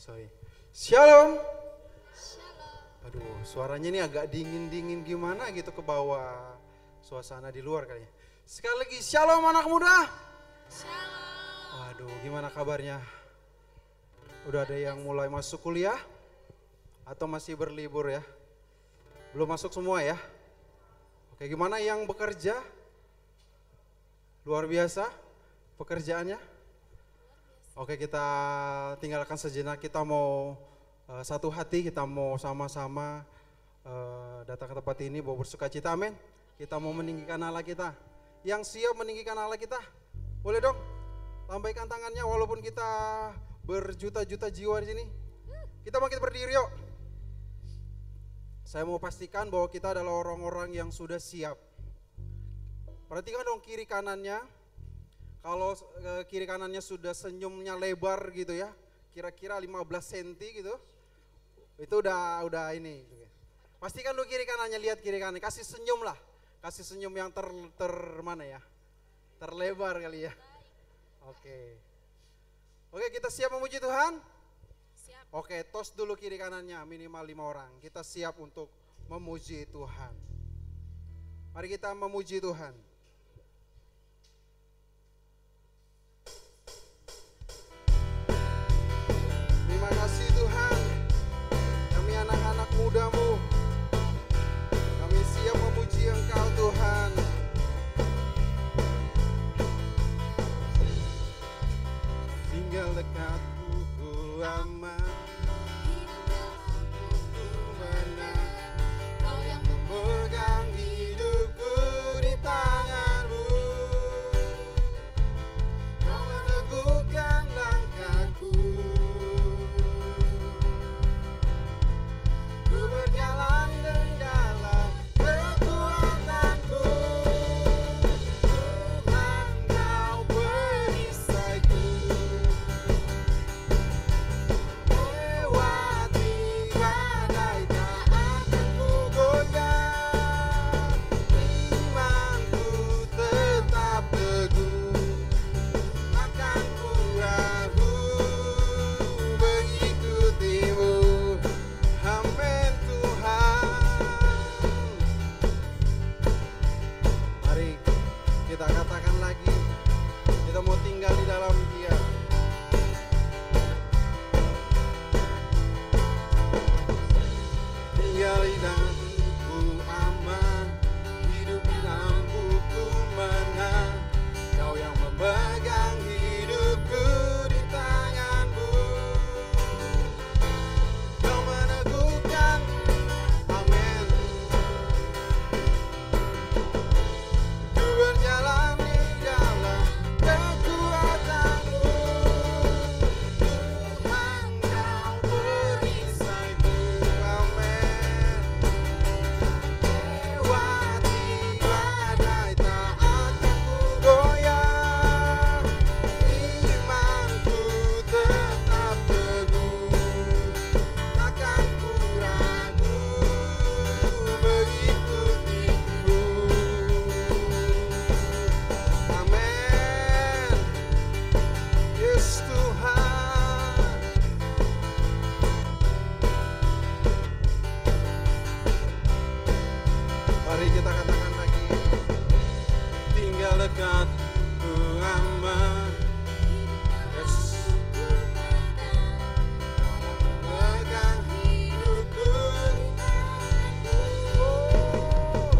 Sorry. Shalom. Aduh, suaranya ini agak dingin-dingin gimana gitu ke bawah. Suasana di luar kayaknya. Sekali lagi, shalom anak muda. Shalom. Waduh, gimana kabarnya? Udah ada yang mulai masuk kuliah? Atau masih berlibur ya? Belum masuk semua ya? Oke, gimana yang bekerja? Luar biasa pekerjaannya? Oke, kita tinggalkan sejenak, kita mau satu hati, kita mau sama-sama datang ke tempat ini, bawa bersuka cita, amin. Kita mau meninggikan Allah kita. Yang siap meninggikan Allah kita, boleh dong lambaikan tangannya walaupun kita berjuta-juta jiwa di sini. Kita bangkit berdiri yuk. Saya mau pastikan bahwa kita adalah orang-orang yang sudah siap. Perhatikan dong kiri kanannya. Kalau kiri kanannya sudah senyumnya lebar gitu ya, kira-kira 15 cm gitu, itu udah ini. Pastikan dulu kiri kanannya, lihat kiri kanan, kasih senyum lah, kasih senyum yang mana ya, terlebar kali ya. Oke, kita siap memuji Tuhan? Siap. Oke, tos dulu kiri kanannya minimal 5 orang, kita siap untuk memuji Tuhan. Mari kita memuji Tuhan. Terima kasih Tuhan, kami anak-anak muda-Mu, kami siap memuji Engkau Tuhan. Tinggal dekatku ku aman, hidupku menang, Kau yang memegang hidupku di tangan-Mu. Kau meneguhkan langkahku, ku berjalan di dalam kekuatan-Mu. Tuhan, Kau perisaiku, lewati badai tak akan ku goyah. Imanku tetap teguh, takkan ku ragu mengikuti-Mu. Amin Tuhan. Mari kita katakan lagi, kita mau tinggal di dalam Dia. Tinggal di dalamku aman, hidup di dalamku menang. Kau yang memegang hidupku di tangan-Mu. Kau meneguhkan, amin. Ku berjalan di dalam kekuatan-Mu. Tuhan, Kau perisaiku, amin. Lewati badai tak akan ku goyah. Imanku tetap teguh, takkan ku ragu mengikuti-Mu. Amin. Yes Tuhan. Mari kita katakan lagi, tinggal dekat ku aman. Yes. Pegang hidupku. Oh,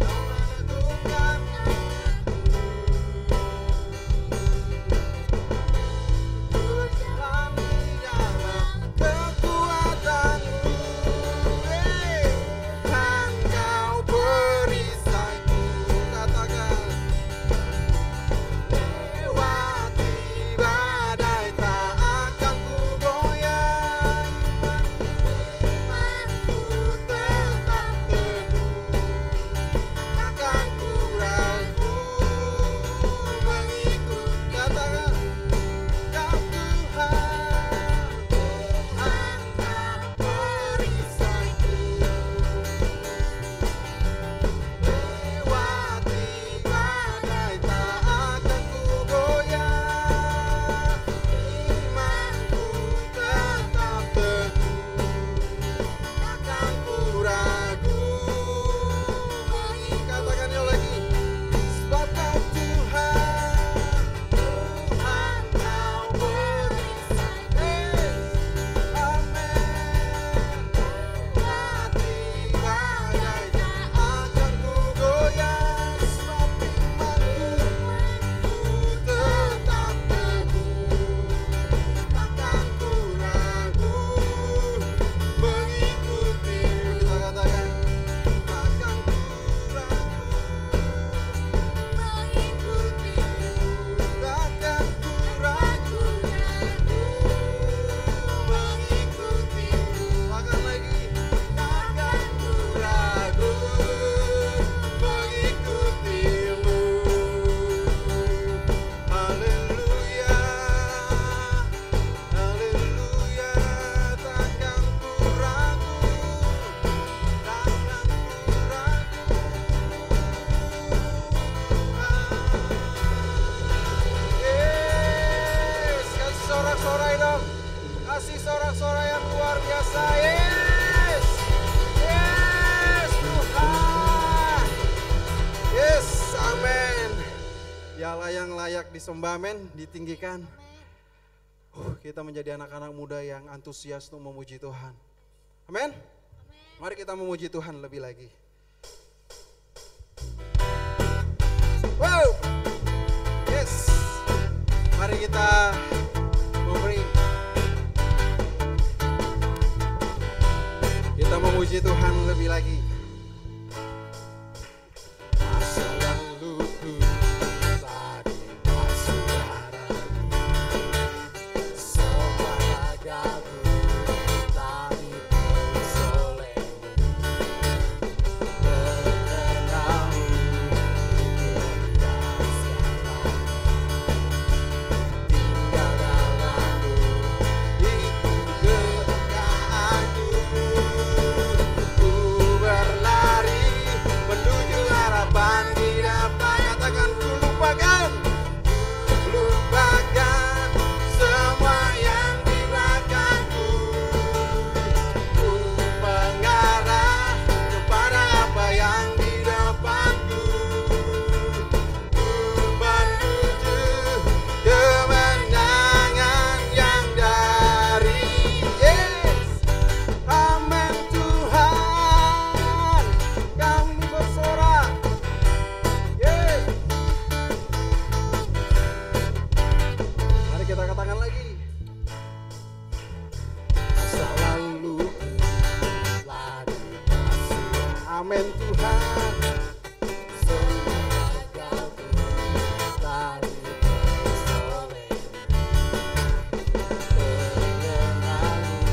Kau meneguhkan ku berjalan di dalam kekuatan-Mu. Tuhan, Kau perisaiku, katakan Allah yang layak disembah, amin, ditinggikan. Kita menjadi anak-anak muda yang antusias untuk memuji Tuhan. Amin. Mari kita memuji Tuhan lebih lagi. Wow. Yes. Mari kita memberi. Kita memuji Tuhan lebih lagi. Masa laluku telah dipasung semua ragaku telah dipersolehmu. Mengenalmu itu rahasialah, tinggal dalammu itu keberkahanku. Ku berlari menuju harapan di depan. Katakan ku lupakan semua yang di belakangku. Ku mengarah kepada apa yang di depanku. Ku menuju kemenangan yang dari Yes. Amin Tuhan, kami bersorak. Yes. Mari kita katakan lagi. Masa lalu telah dipasung. Amin Tuhan. Semua ragaku telah dipersolehmu. Mengenalmu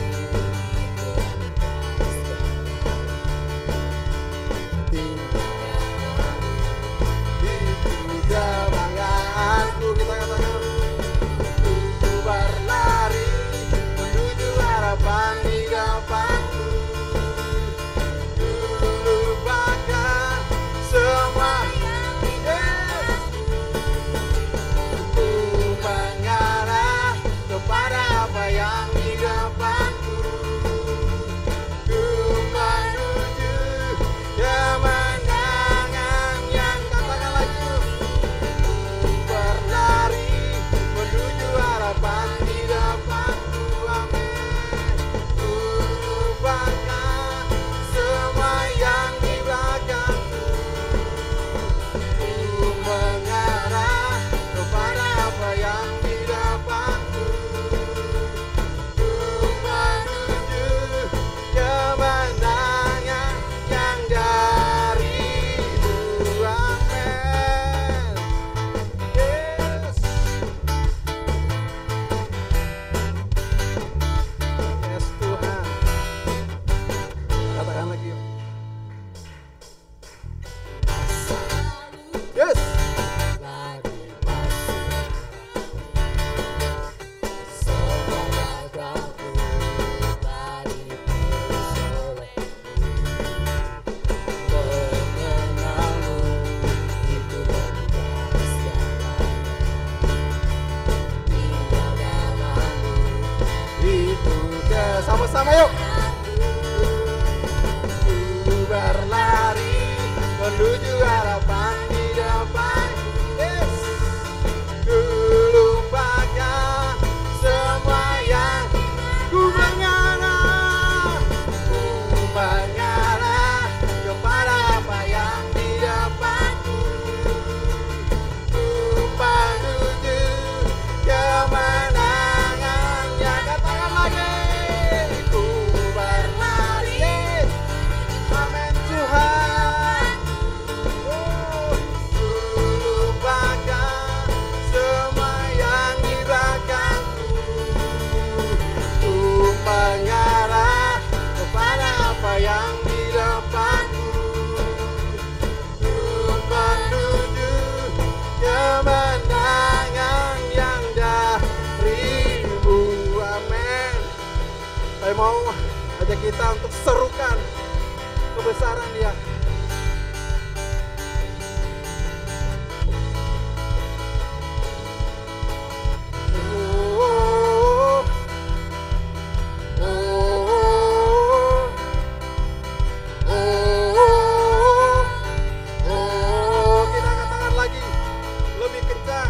itu kebanggaanku. Kita katakan ku berlari menuju harapan di depanku. Ku lupakan semua. Yes. Ku mengarah kepada apa yang di depanku. Ku menuju kemenangan yang katakan lagi. Ku berlari menuju harapan di depanku. Amin. Ku lupakan semua yang di belakangku. Ku mengarah kepada apa yang di depanku. Ku menuju kemenangan yang darimu. Amin. Yes. Yes Tuhan. Katakan lagi yuk. Yes. Sama-sama yuk. Ku berlari menuju harapan di depan. Yes. Ku lupakan semua yang ku mengarah. Ku mengarah kepada apa yang di depanku. Ku menuju kemenangan yang katakan lagi. Ku berlari. Amin Tuhan. Ku lupakan semua yang di belakangku. Ku mengarah kepada apa yang di depanku. Ku menuju kemenangan yang darimu. Amin. Saya mau ajak kita untuk serukan kebesaran Dia. Oh, oh, oh, oh, oh. Kita katakan lagi lebih kencang.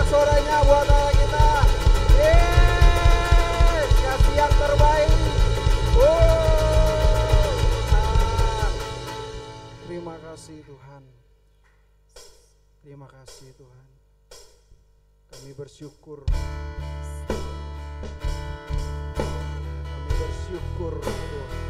sorak-soraknya buat anak kita. Yes, kasih yang terbaik. Tuhan. Terima kasih Tuhan. Terima kasih Tuhan. Kami bersyukur. Kami bersyukur Tuhan.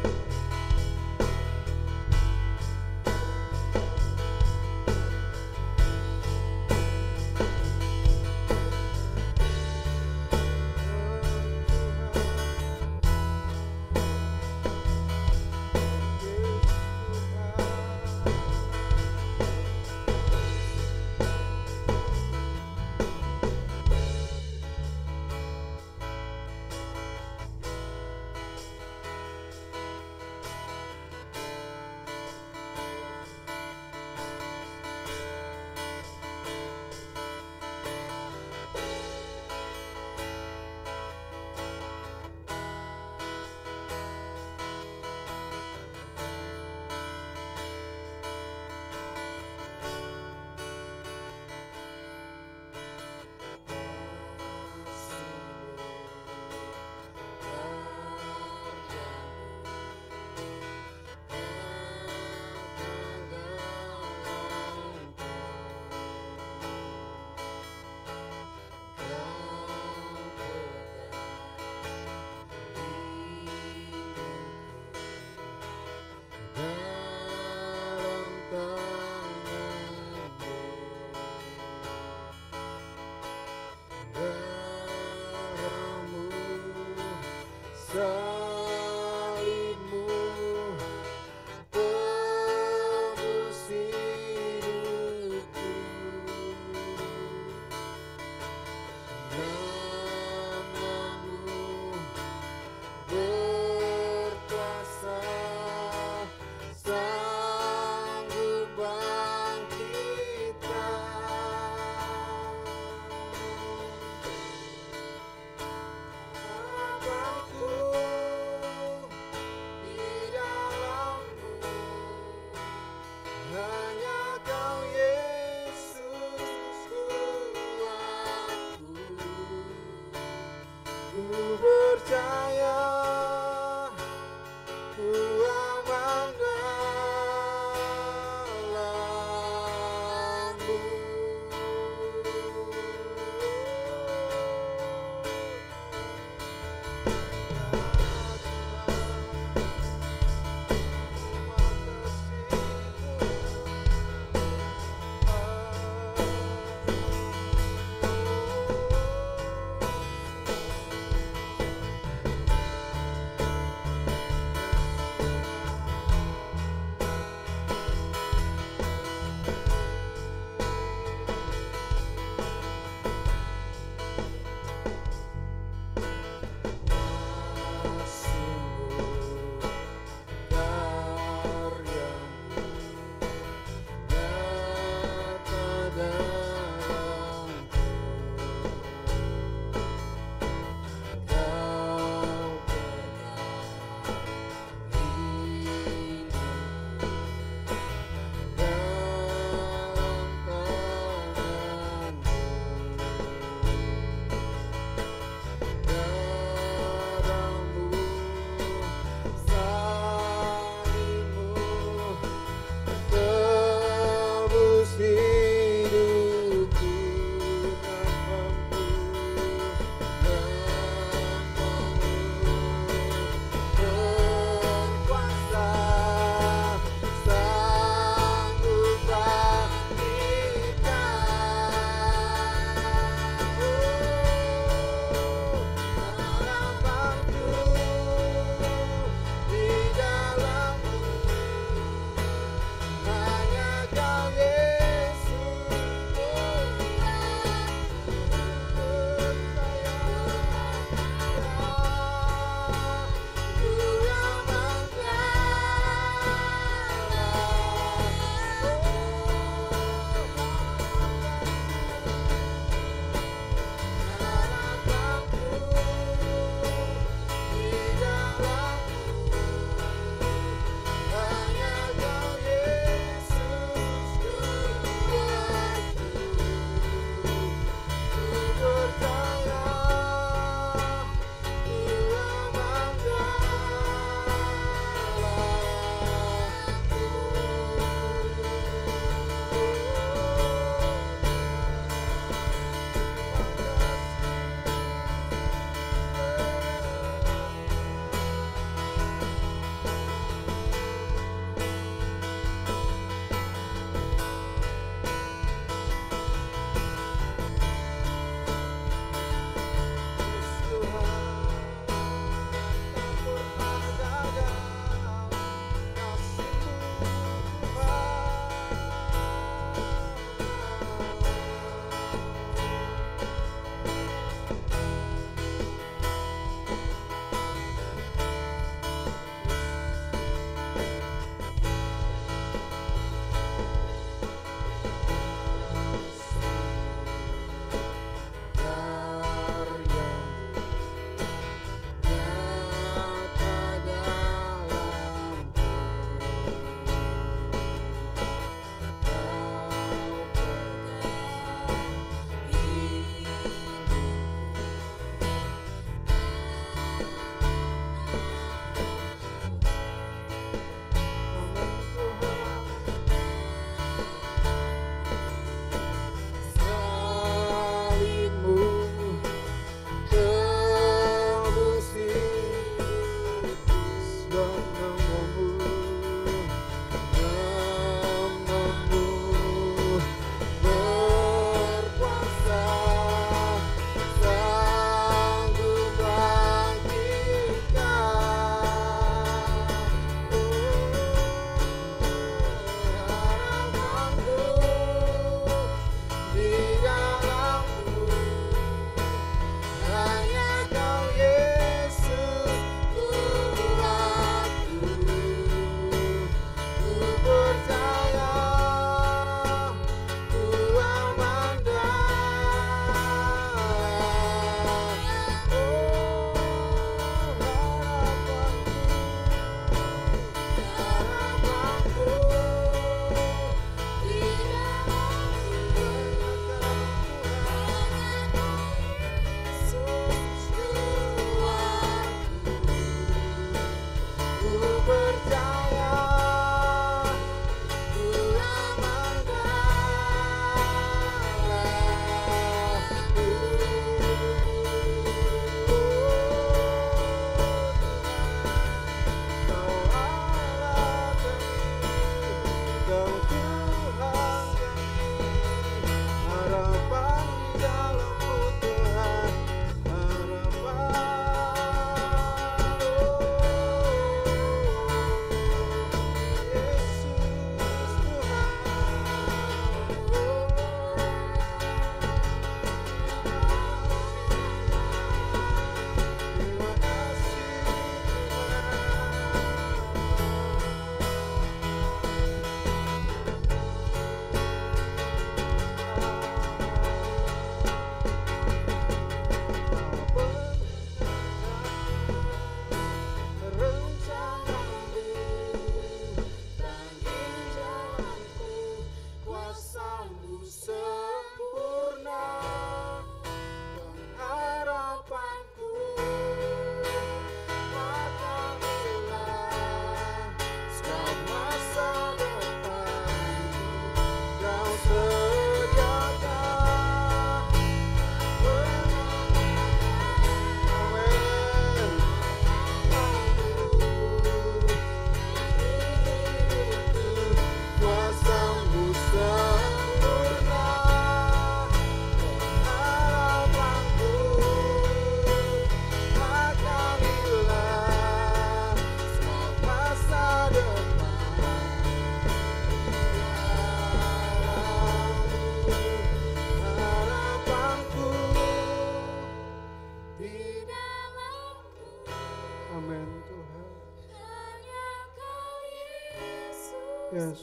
Yes.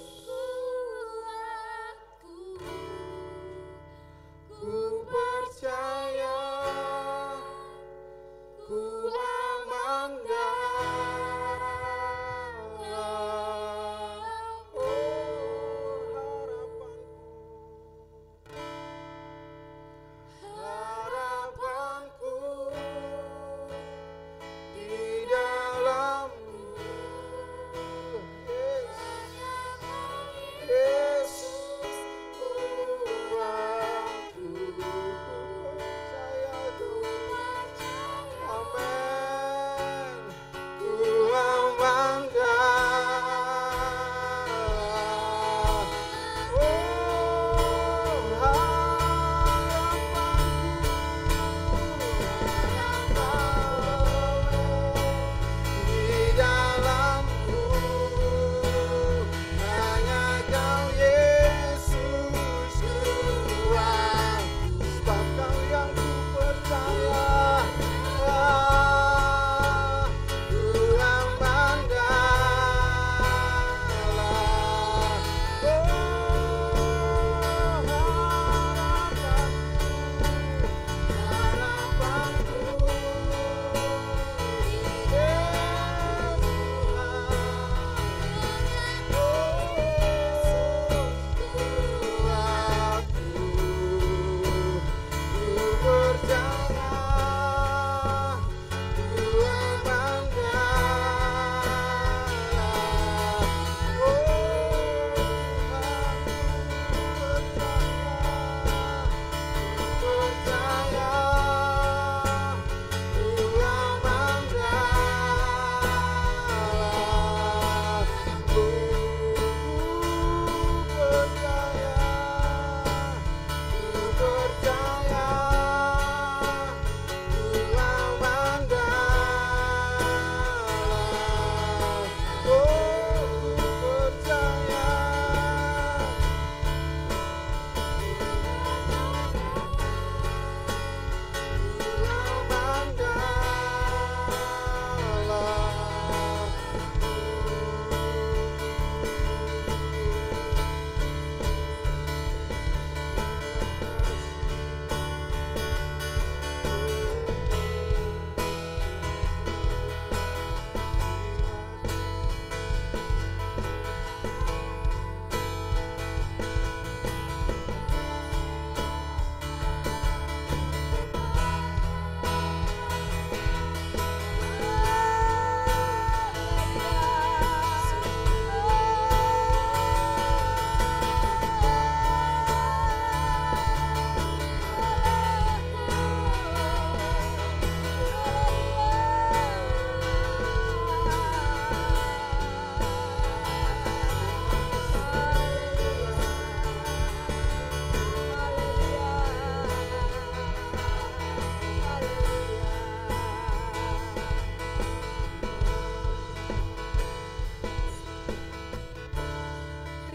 Ku percaya, ku amankan. Oh, harapanku di dalammu. Yesus, aku percaya Tuhan. Amin. Ku amankan. Oh, di dalamku hanya Kau Yesus Tuhanku, sebab Kau yang ku percaya. Ku amankanlah. Harapanku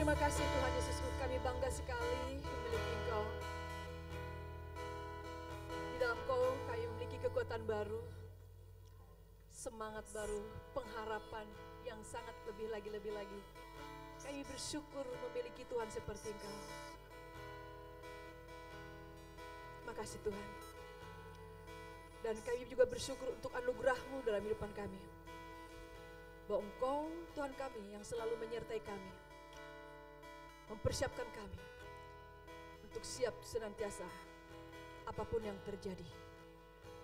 Terima kasih Tuhan Yesus, kami bangga sekali memiliki Engkau. Di dalam Kau kami memiliki kekuatan baru, semangat baru, pengharapan yang sangat lebih lagi. Kami bersyukur memiliki Tuhan seperti Engkau. Makasih Tuhan. Dan kami juga bersyukur untuk anugerah-Mu dalam kehidupan kami. Bahwa Engkau Tuhan kami yang selalu menyertai kami, mempersiapkan kami untuk siap senantiasa apapun yang terjadi.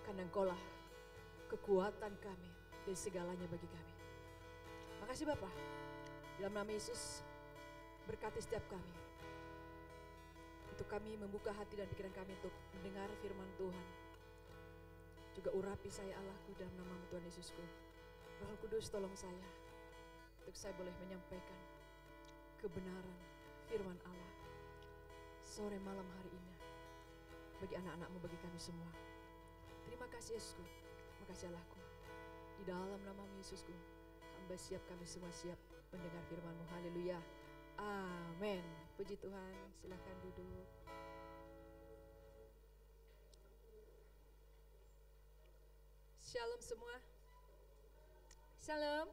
Karena Engkaulah kekuatan kami dan segalanya bagi kami. Makasih Bapa. Dalam nama Yesus, berkati setiap kami. Untuk kami membuka hati dan pikiran kami untuk mendengar firman Tuhan. Juga urapi saya Allahku dalam nama Tuhan Yesusku. Roh Kudus tolong saya untuk saya boleh menyampaikan kebenaran firman Allah sore malam hari ini bagi anak-anak-Mu, bagi kami semua. Terima kasih Yesusku, terima kasih Allahku. Di dalam nama Yesusku, hamba siap, kami semua siap mendengar firman-Mu. Haleluya, amin. Puji Tuhan, silakan duduk. Shalom semua. Shalom.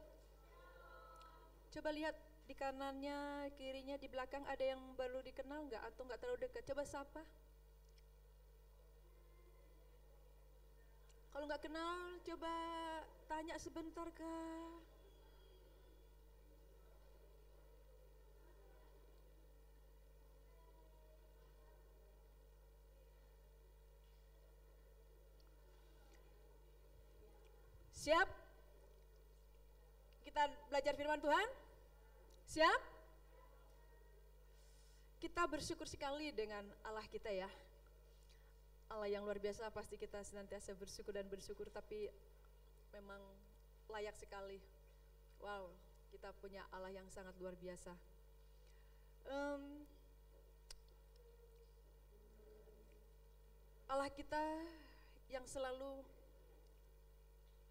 Coba lihat Di kanannya, kirinya, di belakang ada yang baru dikenal nggak atau nggak terlalu dekat? Coba sapa. Kalau nggak kenal, coba tanya sebentar kah? Siap? Kita belajar firman Tuhan? Siap? Kita bersyukur sekali dengan Allah kita ya. Allah yang luar biasa, pasti kita senantiasa bersyukur dan bersyukur, tapi memang layak sekali. Wow, kita punya Allah yang sangat luar biasa. Allah kita yang selalu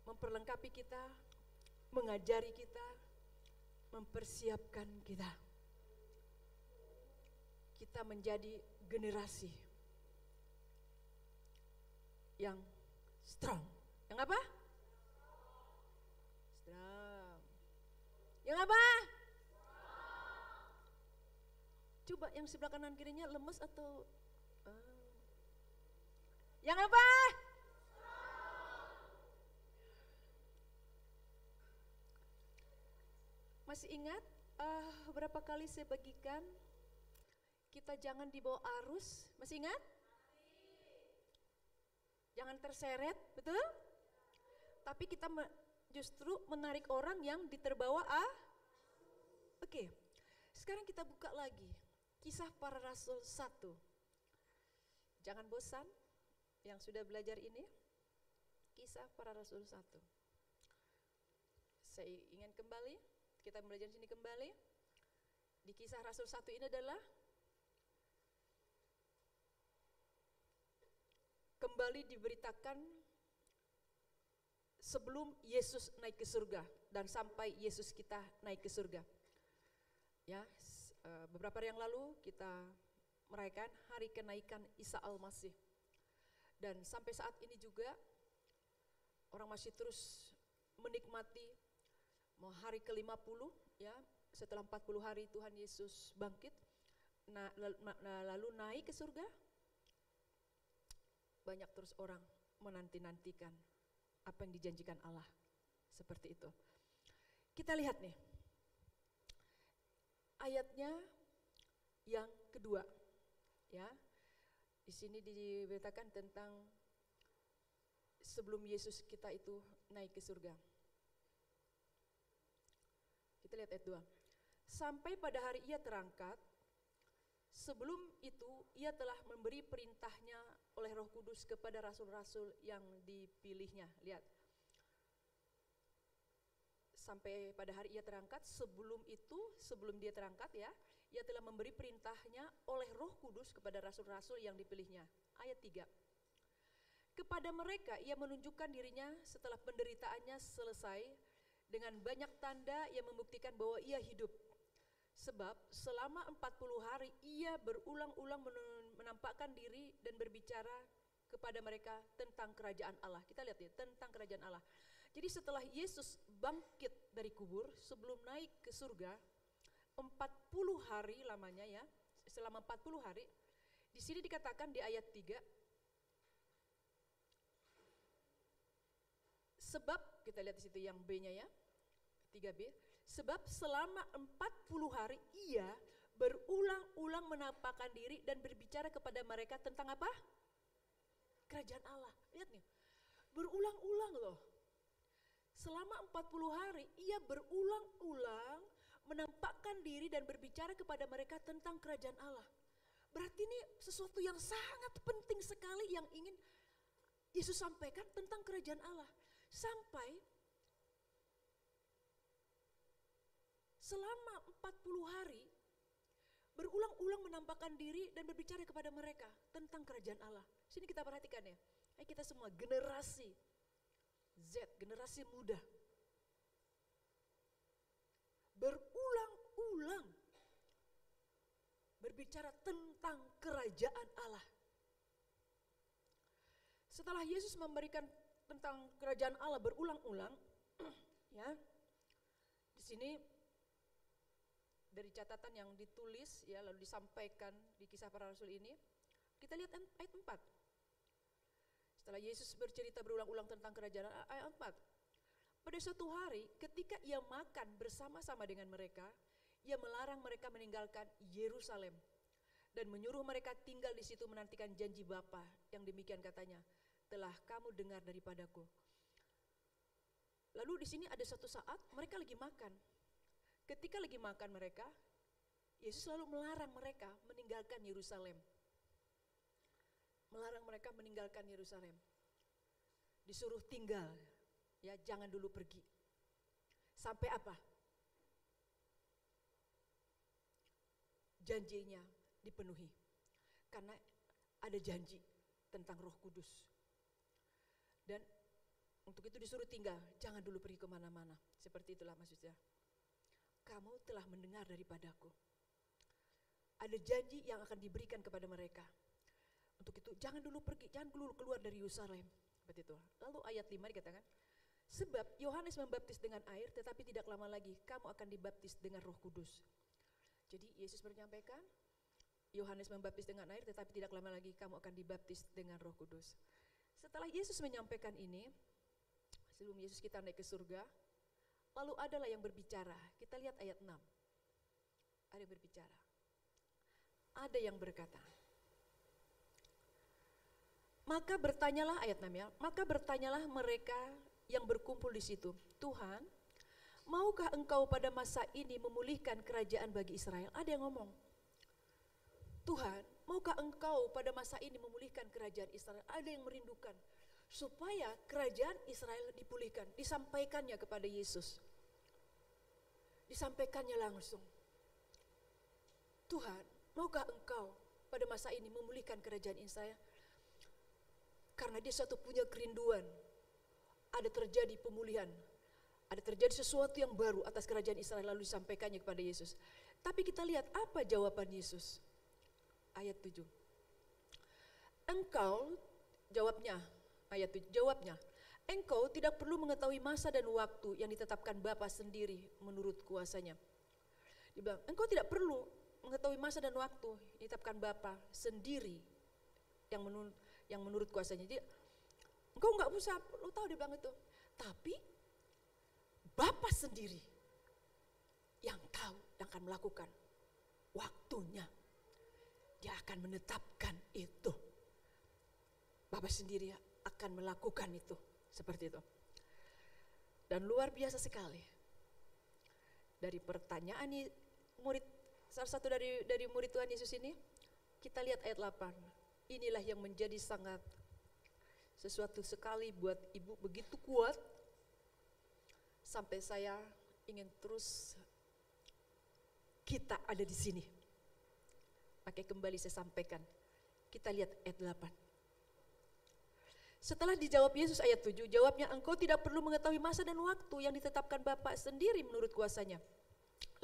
memperlengkapi kita, mengajari kita, mempersiapkan kita. Kita menjadi generasi yang strong. Yang apa? Strong. Yang apa? Coba yang sebelah kanan kirinya lemes atau yang apa? Masih ingat berapa kali saya bagikan kita jangan dibawa arus? Masih ingat? Jangan terseret, betul? Tapi kita justru menarik orang yang diterbawa Oke, sekarang kita buka lagi Kisah Para Rasul 1. Jangan bosan yang sudah belajar ini. Kisah Para Rasul 1. Saya ingin kembali, kita belajar sini kembali. Di Kisah Rasul 1 ini adalah kembali diberitakan sebelum Yesus naik ke surga dan sampai Yesus kita naik ke surga. Ya, beberapa hari yang lalu kita merayakan hari kenaikan Isa Al-Masih. Dan sampai saat ini juga orang masih terus menikmati mau hari ke-50 ya, setelah 40 hari Tuhan Yesus bangkit, lalu naik ke surga. Banyak terus orang menanti-nantikan apa yang dijanjikan Allah. Seperti itu. Kita lihat nih. Ayatnya yang kedua. Ya. Di sini diberitakan tentang sebelum Yesus kita itu naik ke surga. Kita lihat ayat 2. Sampai pada hari ia terangkat, sebelum itu ia telah memberi perintahnya oleh Roh Kudus kepada rasul-rasul yang dipilihnya. Lihat. Sampai pada hari ia terangkat, sebelum itu, sebelum dia terangkat ya, ia telah memberi perintahnya oleh Roh Kudus kepada rasul-rasul yang dipilihnya. Ayat 3. Kepada mereka ia menunjukkan dirinya setelah penderitaannya selesai dengan banyak tanda yang membuktikan bahwa ia hidup. Sebab selama 40 hari ia berulang-ulang menampakkan diri dan berbicara kepada mereka tentang kerajaan Allah. Kita lihat ya, tentang kerajaan Allah. Jadi setelah Yesus bangkit dari kubur, sebelum naik ke surga, 40 hari lamanya ya, selama 40 hari, di sini dikatakan di ayat 3, sebab, kita lihat di situ yang B-nya ya, 3B, sebab selama 40 hari ia berulang-ulang menampakkan diri dan berbicara kepada mereka tentang apa? Kerajaan Allah. Lihat nih, berulang-ulang loh. Selama 40 hari ia berulang-ulang menampakkan diri dan berbicara kepada mereka tentang kerajaan Allah. Berarti ini sesuatu yang sangat penting sekali yang ingin Yesus sampaikan tentang kerajaan Allah. Sampai selama 40 hari berulang-ulang menampakkan diri dan berbicara kepada mereka tentang kerajaan Allah. Sini kita perhatikan ya. Kita semua generasi Z, generasi muda. Berulang-ulang berbicara tentang kerajaan Allah. Setelah Yesus memberikan tentang kerajaan Allah berulang-ulang, ya. Di sini dari catatan yang ditulis ya lalu disampaikan di Kisah Para Rasul ini, kita lihat ayat 4. Setelah Yesus bercerita berulang-ulang tentang kerajaan, ayat 4. Pada suatu hari ketika ia makan bersama-sama dengan mereka, ia melarang mereka meninggalkan Yerusalem dan menyuruh mereka tinggal di situ menantikan janji Bapa yang demikian katanya, telah kamu dengar daripadaku. Lalu di sini ada satu saat mereka lagi makan. Ketika lagi makan mereka, Yesus selalu melarang mereka meninggalkan Yerusalem. Melarang mereka meninggalkan Yerusalem. Disuruh tinggal, ya jangan dulu pergi. Sampai apa? Janjinya dipenuhi. Karena ada janji tentang Roh Kudus. Dan untuk itu disuruh tinggal, jangan dulu pergi kemana-mana. Seperti itulah maksudnya. Kamu telah mendengar daripadaku. Ada janji yang akan diberikan kepada mereka. Untuk itu jangan dulu pergi, jangan dulu keluar dari Yerusalem. Seperti itu. Lalu ayat 5 dikatakan, sebab Yohanes membaptis dengan air, tetapi tidak lama lagi kamu akan dibaptis dengan Roh Kudus. Jadi Yesus menyampaikan, Yohanes membaptis dengan air, tetapi tidak lama lagi kamu akan dibaptis dengan Roh Kudus. Setelah Yesus menyampaikan ini, sebelum Yesus kita naik ke surga, lalu adalah yang berbicara. Kita lihat ayat 6. Ada yang berbicara. Ada yang berkata. Maka bertanyalah ayat 6 ya. Maka bertanyalah mereka yang berkumpul di situ. Tuhan, maukah engkau pada masa ini memulihkan kerajaan bagi Israel? Ada yang ngomong. Tuhan, maukah engkau pada masa ini memulihkan kerajaan Israel? Ada yang merindukan. Supaya kerajaan Israel dipulihkan. Disampaikannya kepada Yesus. Disampaikannya langsung. Tuhan, maukah engkau pada masa ini memulihkan kerajaan Israel? Karena dia suatu punya kerinduan. Ada terjadi pemulihan. Ada terjadi sesuatu yang baru atas kerajaan Israel lalu disampaikannya kepada Yesus. Tapi kita lihat apa jawaban Yesus. Ayat 7. Engkau, jawabnya, ayat 7, jawabnya, engkau tidak perlu mengetahui masa dan waktu yang ditetapkan Bapa sendiri menurut kuasanya. Dia bilang, engkau tidak perlu mengetahui masa dan waktu yang ditetapkan Bapa sendiri yang menurut kuasanya. Jadi, engkau enggak usah, lu tahu dia bilang itu. Tapi, Bapa sendiri yang tahu, yang akan melakukan waktunya. Dia akan menetapkan itu. Bapa sendiri akan melakukan itu. Seperti itu. Dan luar biasa sekali. Dari pertanyaan murid, salah satu dari murid Tuhan Yesus ini, kita lihat ayat 8. Inilah yang menjadi sangat sesuatu sekali buat ibu, begitu kuat. Sampai saya ingin terus kita ada di sini. Pakai kembali saya sampaikan. Kita lihat ayat 8. Setelah dijawab Yesus ayat 7, jawabnya engkau tidak perlu mengetahui masa dan waktu yang ditetapkan Bapa sendiri menurut kuasanya.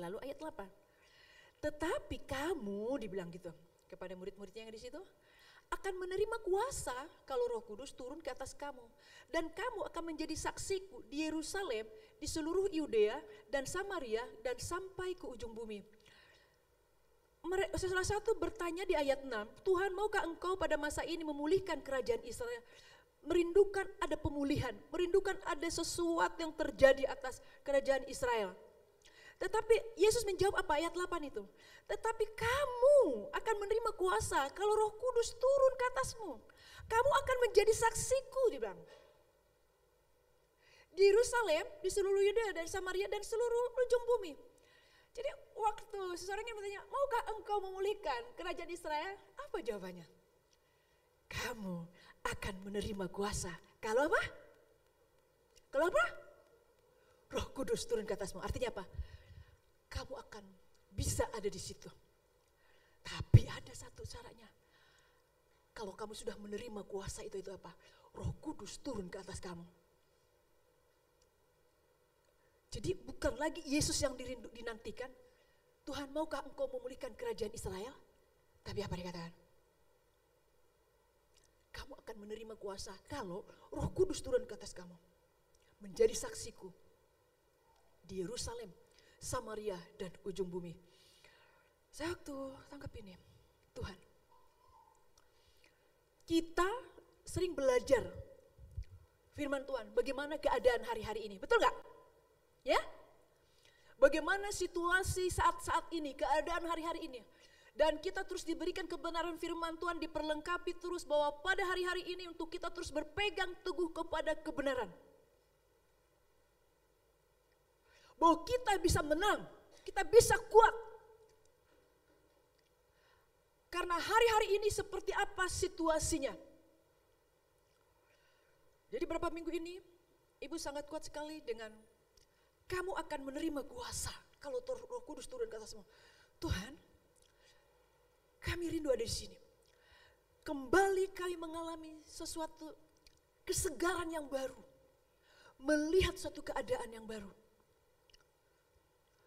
Lalu ayat 8. Tetapi kamu, dibilang gitu kepada murid-muridnya yang di situ, akan menerima kuasa kalau Roh Kudus turun ke atas kamu. Dan kamu akan menjadi saksiku di Yerusalem, di seluruh Yudea dan Samaria dan sampai ke ujung bumi. Salah satu bertanya di ayat 6, Tuhan maukah engkau pada masa ini memulihkan kerajaan Israel? Merindukan ada pemulihan, merindukan ada sesuatu yang terjadi atas kerajaan Israel. Tetapi Yesus menjawab apa ayat 8 itu? Tetapi kamu akan menerima kuasa kalau Roh Kudus turun ke atasmu. Kamu akan menjadi saksiku, dia bilang. Di Yerusalem, di seluruh Yudea dan Samaria dan seluruh ujung bumi. Jadi waktu seseorang yang bertanya, maukah engkau memulihkan kerajaan Israel? Apa jawabannya? Kamu akan menerima kuasa. Kalau apa? Kalau apa? Roh Kudus turun ke atasmu. Artinya apa? Kamu akan bisa ada di situ. Tapi ada satu caranya. Kalau kamu sudah menerima kuasa itu apa? Roh Kudus turun ke atas kamu. Jadi bukan lagi Yesus yang dinantikan. Tuhan maukah engkau memulihkan kerajaan Israel? Tapi apa dikatakan? Kamu akan menerima kuasa kalau Roh Kudus turun ke atas kamu. Menjadi saksiku di Yerusalem, Samaria dan ujung bumi. Saya waktu tangkap ini, Tuhan, kita sering belajar firman Tuhan, bagaimana keadaan hari-hari ini, betul gak? Ya? Bagaimana situasi saat-saat ini, keadaan hari-hari ini. Dan kita terus diberikan kebenaran firman Tuhan, diperlengkapi terus bahwa pada hari-hari ini untuk kita terus berpegang teguh kepada kebenaran. Bahwa kita bisa menang, kita bisa kuat. Karena hari-hari ini seperti apa situasinya. Jadi beberapa minggu ini, Ibu sangat kuat sekali dengan kamu akan menerima kuasa kalau Roh Kudus turun ke atasmu. Tuhan, kami rindu ada di sini. Kembali kami mengalami sesuatu kesegaran yang baru. Melihat suatu keadaan yang baru.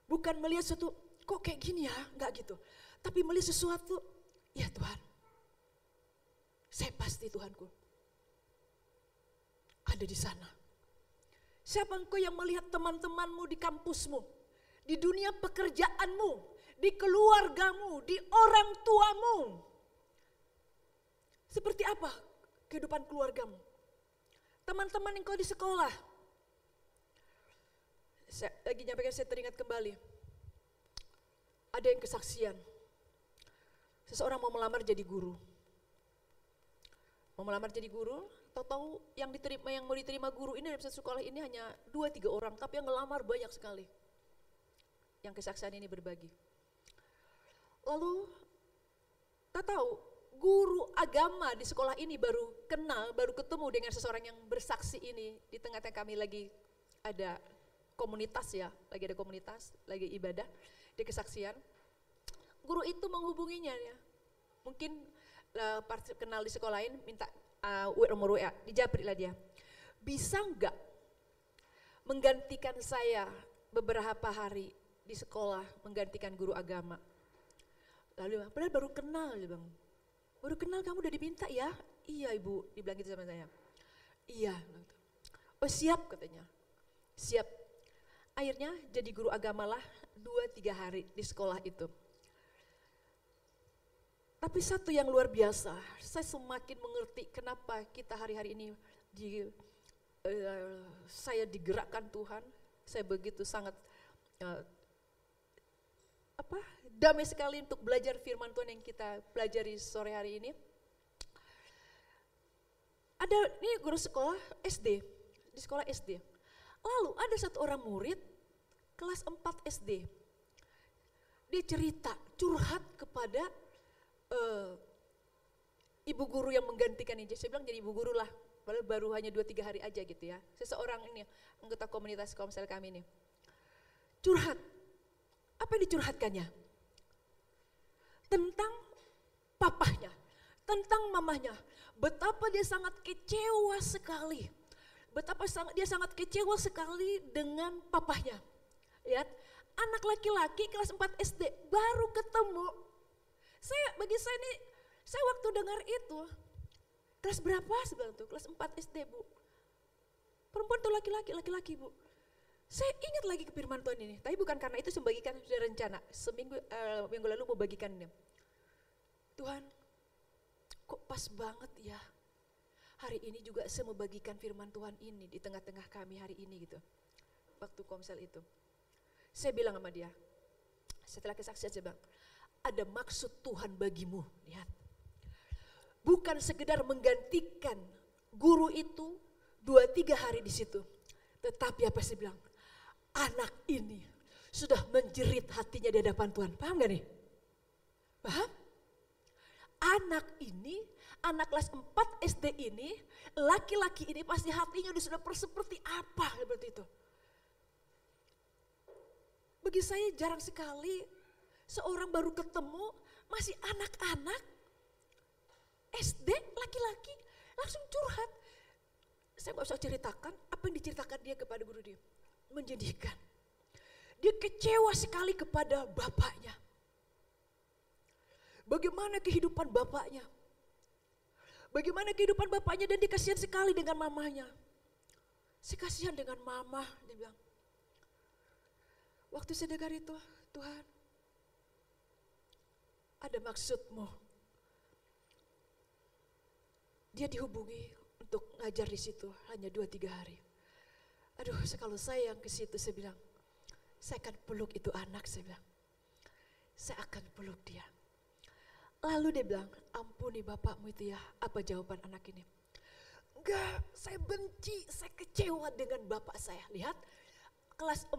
Bukan melihat suatu, kok kayak gini ya, enggak gitu. Tapi melihat sesuatu, ya Tuhan, saya pasti Tuhanku ada di sana. Siapa engkau yang melihat teman-temanmu di kampusmu, di dunia pekerjaanmu, di keluargamu, di orang tuamu. Seperti apa kehidupan keluargamu? Teman-teman engkau di sekolah. Saya lagi nyampaikan, saya teringat kembali. Ada yang kesaksian. Seseorang mau melamar jadi guru. Mau melamar jadi guru, tahu-tahu yang mau diterima guru ini dalam satu sekolah ini hanya 2-3 orang, tapi yang ngelamar banyak sekali. Yang kesaksian ini berbagi. Lalu, tak tahu, guru agama di sekolah ini baru ketemu dengan seseorang yang bersaksi ini. Di tengah-tengah kami lagi ada komunitas ya, lagi ada komunitas, lagi ibadah, di kesaksian. Guru itu menghubunginya ya, mungkin kenal di sekolah lain, minta nomor WA, dijabri lah dia. Bisa enggak menggantikan saya beberapa hari di sekolah, menggantikan guru agama? Lalu padahal baru kenal dia bang. Baru kenal kamu udah diminta ya? Iya ibu, dibilang gitu sama saya. Iya. Oh siap katanya, siap. Akhirnya jadi guru agamalah 2-3 hari di sekolah itu. Tapi satu yang luar biasa, saya semakin mengerti kenapa kita hari-hari ini saya digerakkan Tuhan, saya begitu sangat damai sekali untuk belajar firman Tuhan yang kita pelajari sore hari ini. Ada ini guru sekolah SD, di sekolah SD. Lalu ada satu orang murid kelas 4 SD. Dia cerita, curhat kepada ibu guru yang menggantikan ini. Saya bilang jadi ibu guru lah, baru hanya 2-3 hari aja gitu ya. Seseorang ini, anggota komunitas komsel kami ini. Curhat, apa yang dicurhatkannya? Tentang papahnya, tentang mamahnya. Betapa dia sangat kecewa sekali. Betapa dia sangat kecewa sekali dengan papahnya. Lihat, anak laki-laki kelas 4 SD baru ketemu. Bagi saya ini, saya waktu dengar itu, kelas berapa sebenarnya tuh? Kelas 4 SD bu. Perempuan tuh laki-laki bu. Saya ingat lagi ke firman Tuhan ini, tapi bukan karena itu saya bagikan, sudah rencana. Minggu lalu mau bagikan ini. Tuhan, kok pas banget ya. Hari ini juga saya mau bagikan firman Tuhan ini di tengah-tengah kami hari ini gitu. Waktu komsel itu. Saya bilang sama dia, setelah kesaksian saya bilang, ada maksud Tuhan bagimu, lihat. Bukan sekedar menggantikan guru itu 2-3 hari di situ. Tetapi apa sih bilang, anak ini sudah menjerit hatinya di hadapan Tuhan. Paham gak nih? Paham? Anak ini, anak kelas 4 SD ini, laki-laki ini pasti hatinya sudah seperti apa seperti itu. Bagi saya jarang sekali seorang baru ketemu, masih anak-anak, SD, laki-laki, langsung curhat. Saya gak usah ceritakan apa yang diceritakan dia kepada guru dia. Menjadikan. Dia kecewa sekali kepada bapaknya. Bagaimana kehidupan bapaknya. Bagaimana kehidupan bapaknya dan dia kasihan sekali dengan mamanya. Saya kasihan dengan mama, dia bilang. Waktu saya dengar itu, Tuhan, ada maksudmu. Dia dihubungi untuk ngajar di situ hanya 2-3 hari. Aduh, kalau saya yang ke situ, saya bilang, saya akan peluk itu anak, saya bilang. Saya akan peluk dia. Lalu dia bilang, ampuni bapakmu itu ya. Apa jawaban anak ini? Enggak, saya benci, saya kecewa dengan bapak saya. Lihat, kelas 4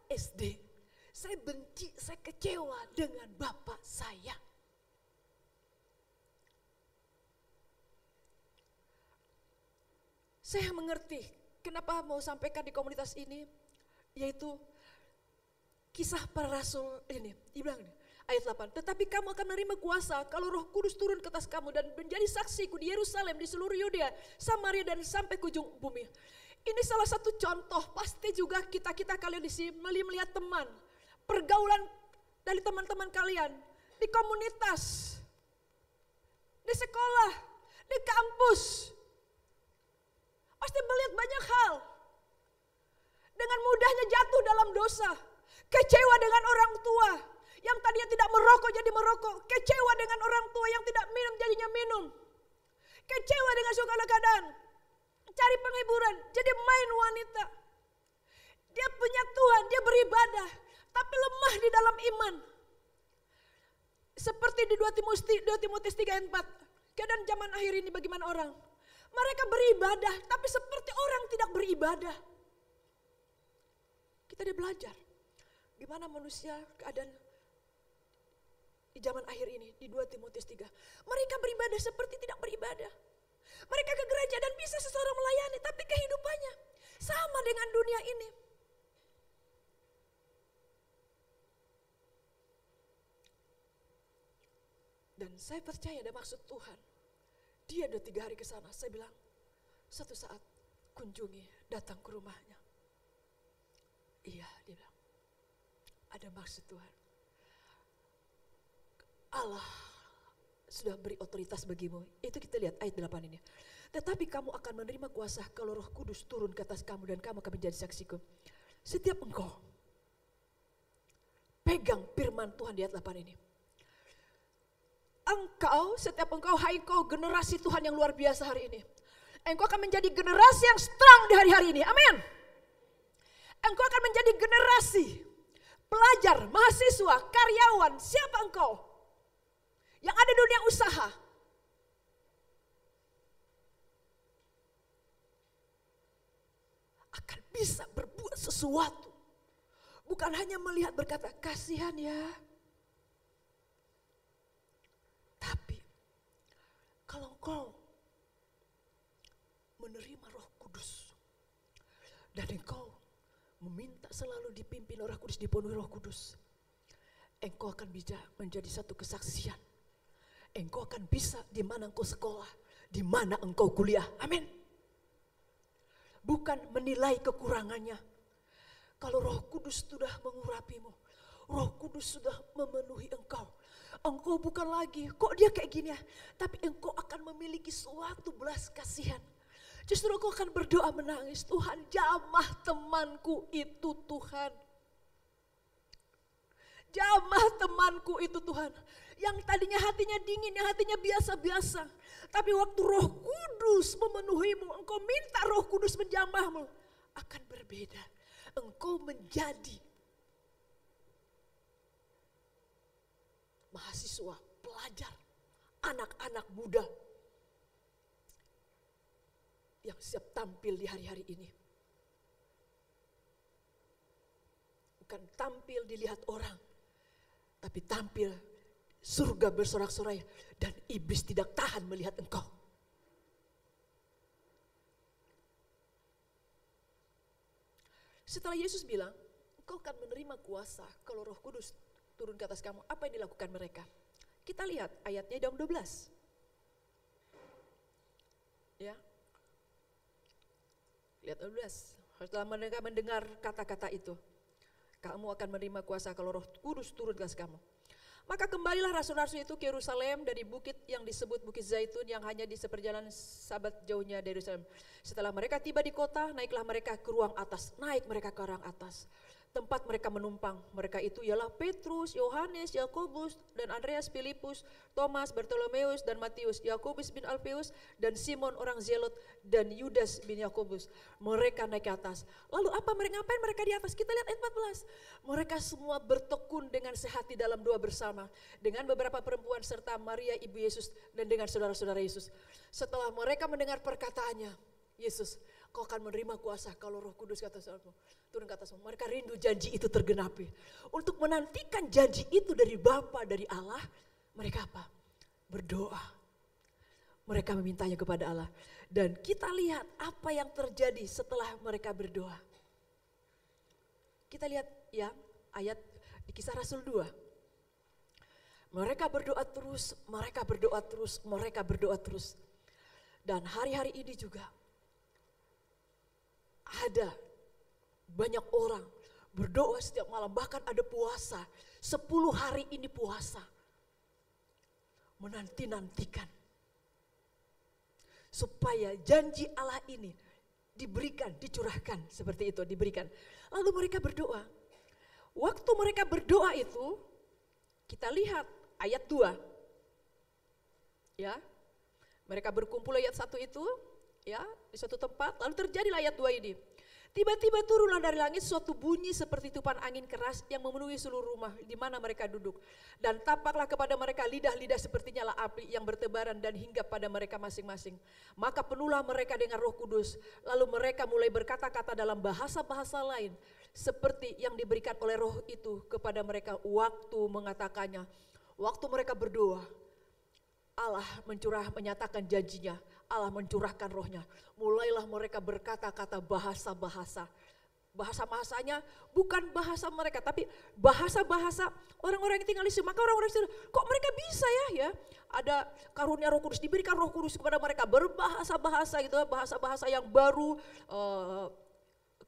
SD. Saya benci, saya kecewa dengan bapak saya. Saya mengerti kenapa mau sampaikan di komunitas ini, yaitu kisah para rasul ini. Dia bilang ini, ayat 8, tetapi kamu akan menerima kuasa kalau Roh Kudus turun ke atas kamu dan menjadi saksiku di Yerusalem, di seluruh Yudea, Samaria dan sampai ke ujung bumi. Ini salah satu contoh, pasti juga kita kalian di sini melihat teman, pergaulan dari teman-teman kalian, di komunitas, di sekolah, di kampus. Pasti melihat banyak hal. Dengan mudahnya jatuh dalam dosa. Kecewa dengan orang tua. Yang tadinya tidak merokok jadi merokok. Kecewa dengan orang tua yang tidak minum jadinya minum. Kecewa dengan segala keadaan. Cari penghiburan, jadi main wanita. Dia punya Tuhan, dia beribadah. Tapi lemah di dalam iman. Seperti di 2 Timotius 3 ayat 4. Keadaan zaman akhir ini bagaimana orang? Mereka beribadah, tapi seperti orang tidak beribadah. Kita dia belajar. Gimana manusia keadaan di zaman akhir ini, di 2 Timotius 3. Mereka beribadah seperti tidak beribadah. Mereka ke gereja dan bisa seseorang melayani, tapi kehidupannya sama dengan dunia ini. Dan saya percaya ada maksud Tuhan. Dia udah 3 hari ke sana, saya bilang, suatu saat kunjungi, datang ke rumahnya. Iya, dia bilang, ada maksud Tuhan. Allah sudah beri otoritas bagimu. Itu kita lihat ayat 8 ini. Tetapi kamu akan menerima kuasa kalau Roh Kudus turun ke atas kamu dan kamu akan menjadi saksiku. Setiap engkau pegang firman Tuhan di ayat 8 ini. Setiap engkau, hai engkau generasi Tuhan yang luar biasa hari ini. Engkau akan menjadi generasi yang strong di hari-hari ini. Amin. Engkau akan menjadi generasi pelajar, mahasiswa, karyawan. Siapa engkau? Yang ada di dunia usaha. Akan bisa berbuat sesuatu. Bukan hanya melihat berkata, kasihan ya. Tapi kalau engkau menerima Roh Kudus dan engkau meminta selalu dipimpin Roh Kudus, dipenuhi Roh Kudus, engkau akan bisa menjadi satu kesaksian. Engkau akan bisa di mana engkau sekolah, di mana engkau kuliah. Amin. Bukan menilai kekurangannya. Kalau Roh Kudus sudah mengurapimu, Roh Kudus sudah memenuhi engkau. Engkau bukan lagi, kok dia kayak gini ya. Tapi engkau akan memiliki suatu belas kasihan. Justru engkau akan berdoa menangis. Tuhan, jamah temanku itu Tuhan. Jamah temanku itu Tuhan. Yang tadinya hatinya dingin, yang hatinya biasa-biasa. Tapi waktu Roh Kudus memenuhimu, engkau minta Roh Kudus menjamahmu, akan berbeda. Engkau menjadi mahasiswa, pelajar, anak-anak muda yang siap tampil di hari-hari ini. Bukan tampil dilihat orang, tapi tampil surga bersorak-sorai dan iblis tidak tahan melihat engkau. Setelah Yesus bilang, engkau akan menerima kuasa kalau Roh Kudus turun ke atas kamu. Apa yang dilakukan mereka? Kita lihat ayatnya yang 12. Ya. Lihat 12. Setelah mereka mendengar kata-kata itu, kamu akan menerima kuasa kalau Roh Kudus turun ke atas kamu. Maka kembalilah rasul-rasul itu ke Yerusalem dari bukit yang disebut Bukit Zaitun yang hanya di seperjalanan sabat jauhnya dari Yerusalem. Setelah mereka tiba di kota, naiklah mereka ke ruang atas. Naik mereka ke ruang atas. tempat mereka menumpang. Mereka itu ialah Petrus, Yohanes, Yakobus, dan Andreas, Filipus, Thomas, Bartolomeus, dan Matius, Yakobus bin Alfeus, dan Simon orang Zelot, dan Yudas bin Yakobus. Mereka naik ke atas. Lalu apa mereka ngapain mereka di atas? Kita lihat ayat 14. Mereka semua bertekun dengan sehati dalam doa bersama. Dengan beberapa perempuan serta Maria ibu Yesus dan dengan saudara-saudara Yesus. Setelah mereka mendengar perkataannya, Yesus, kau akan menerima kuasa kalau Roh Kudus kata saudaramu turun ke atasmu. Mereka rindu janji itu tergenapi. Untuk menantikan janji itu dari Bapa, dari Allah, mereka apa? Berdoa. Mereka memintanya kepada Allah. Dan kita lihat apa yang terjadi setelah mereka berdoa. Kita lihat ya ayat di Kisah Rasul 2. Mereka berdoa terus, mereka berdoa terus, mereka berdoa terus. Dan hari-hari ini juga ada banyak orang berdoa setiap malam, bahkan ada puasa. 10 hari ini puasa. Menanti-nantikan. Supaya janji Allah ini diberikan, dicurahkan seperti itu, diberikan. Lalu mereka berdoa. Waktu mereka berdoa itu, kita lihat ayat 2. Ya. Mereka berkumpul ayat 1 itu, ya, di suatu tempat, lalu terjadilah ayat 2 ini. Tiba-tiba turunlah dari langit suatu bunyi seperti tiupan angin keras yang memenuhi seluruh rumah di mana mereka duduk. Dan tampaklah kepada mereka lidah-lidah seperti nyala api yang bertebaran dan hinggap pada mereka masing-masing. Maka penuhlah mereka dengan Roh Kudus. Lalu mereka mulai berkata-kata dalam bahasa-bahasa lain seperti yang diberikan oleh Roh itu kepada mereka waktu mengatakannya. Waktu mereka berdoa, Allah menyatakan janjinya. Allah mencurahkan rohnya. Mulailah mereka berkata-kata bahasa-bahasa. Bahasa-bahasanya bukan bahasa mereka, tapi bahasa-bahasa orang-orang yang tinggal di sini. Maka orang-orang itu, kok mereka bisa ya? Ada karunia Roh Kudus, diberikan Roh Kudus kepada mereka. Berbahasa-bahasa gitu, bahasa-bahasa yang baru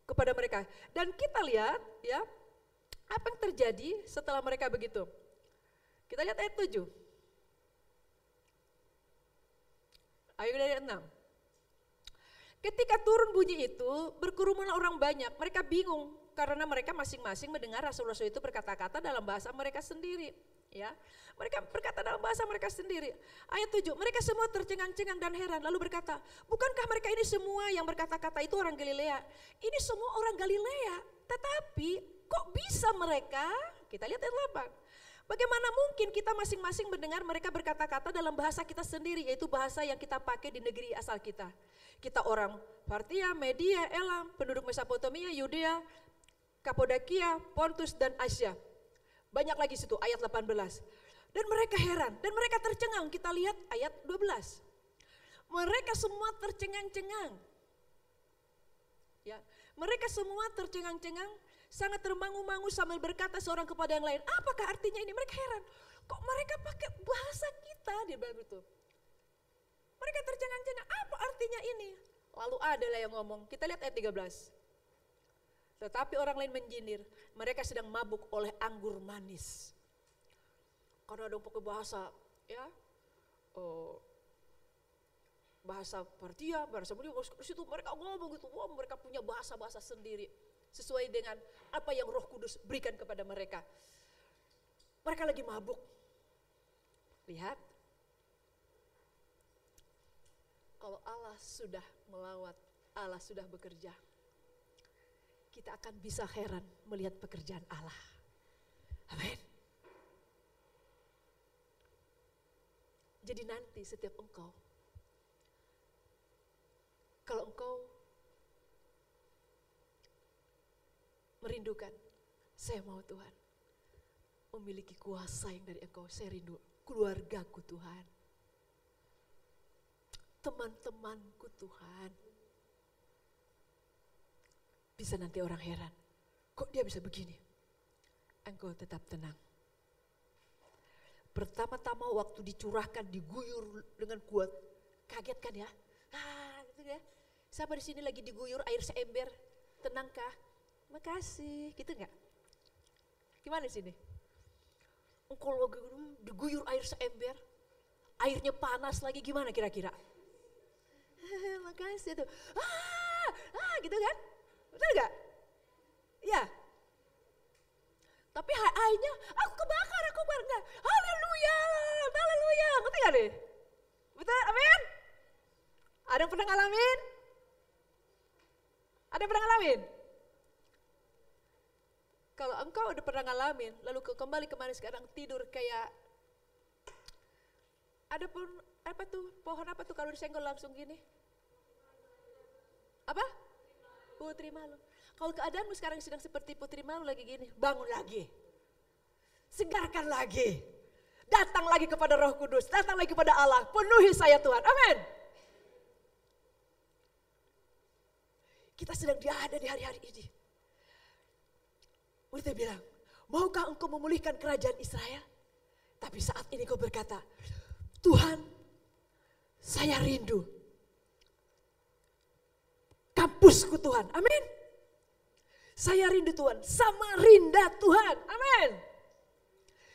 kepada mereka. Dan kita lihat ya, apa yang terjadi setelah mereka begitu. Kita lihat ayat 7. Ayat dari 6. Ketika turun bunyi itu, berkerumunlah orang banyak. Mereka bingung karena mereka masing-masing mendengar rasul-rasul itu berkata-kata dalam bahasa mereka sendiri. Ya, mereka berkata dalam bahasa mereka sendiri. Ayat 7, mereka semua tercengang-cengang dan heran lalu berkata, bukankah mereka ini semua yang berkata-kata itu orang Galilea? Ini semua orang Galilea, tetapi kok bisa mereka? Kita lihat ayat 8. Bagaimana mungkin kita masing-masing mendengar mereka berkata-kata dalam bahasa kita sendiri, yaitu bahasa yang kita pakai di negeri asal kita. Kita orang Partia, Media, Elam, penduduk Mesopotamia, Yudea, Kapadokia, Pontus, dan Asia. Banyak lagi situ, ayat 18. Dan mereka heran, dan mereka tercengang. Kita lihat ayat 12. Mereka semua tercengang-cengang. Ya, mereka semua tercengang-cengang, sangat termangu-mangu sambil berkata seorang kepada yang lain, apakah artinya ini? Mereka heran, kok mereka pakai bahasa kita? Dia bilang begitu. Mereka tercengang-cengang, apa artinya ini? Lalu adalah yang ngomong, kita lihat ayat 13. Tetapi orang lain menjinir, mereka sedang mabuk oleh anggur manis. Karena ada pakai bahasa, ya, bahasa Partia, bahasa Media, di situ mereka ngomong gitu, wah mereka punya bahasa-bahasa sendiri. Sesuai dengan apa yang Roh Kudus berikan kepada mereka. Mereka lagi mabuk. Lihat. Kalau Allah sudah melawat, Allah sudah bekerja. Kita akan bisa heran melihat pekerjaan Allah. Amin. Jadi nanti setiap engkau, kalau engkau merindukan, saya mau Tuhan memiliki kuasa yang dari Engkau. Saya rindu keluargaku Tuhan, teman-temanku Tuhan. Bisa nanti orang heran, kok dia bisa begini? Engkau tetap tenang. Pertama-tama waktu dicurahkan, diguyur dengan kuat, kaget kan ya? Gitu ya. Siapa di sini lagi diguyur air seember, tenangkah? Makasih, gitu enggak? Gimana sini? Engkau diguyur air seember, airnya panas lagi, gimana kira-kira? Makasih tuh, gitu kan? Betul enggak? Ya, Tapi hai-hainya, aku kebakar. Haleluya, haleluya. Ngerti gak nih? Betul, amin? Ada yang pernah ngalamin? Ada yang pernah ngalamin? Kalau engkau udah pernah ngalamin, lalu kau kembali kemarin sekarang tidur kayak, ada pun, apa tuh, pohon apa tuh kalau disenggol langsung gini? Apa? Putri malu. Kalau keadaanmu sekarang sedang seperti putri malu lagi gini, bangun lagi. Segarkan lagi. Datang lagi kepada Roh Kudus, datang lagi kepada Allah. Penuhi saya Tuhan, amin. Kita sedang ada di hari-hari ini. Muridnya bilang, maukah engkau memulihkan kerajaan Israel? Tapi saat ini kau berkata, Tuhan, saya rindu kampusku Tuhan, amin. Saya rindu Tuhan, Samarinda Tuhan, amin.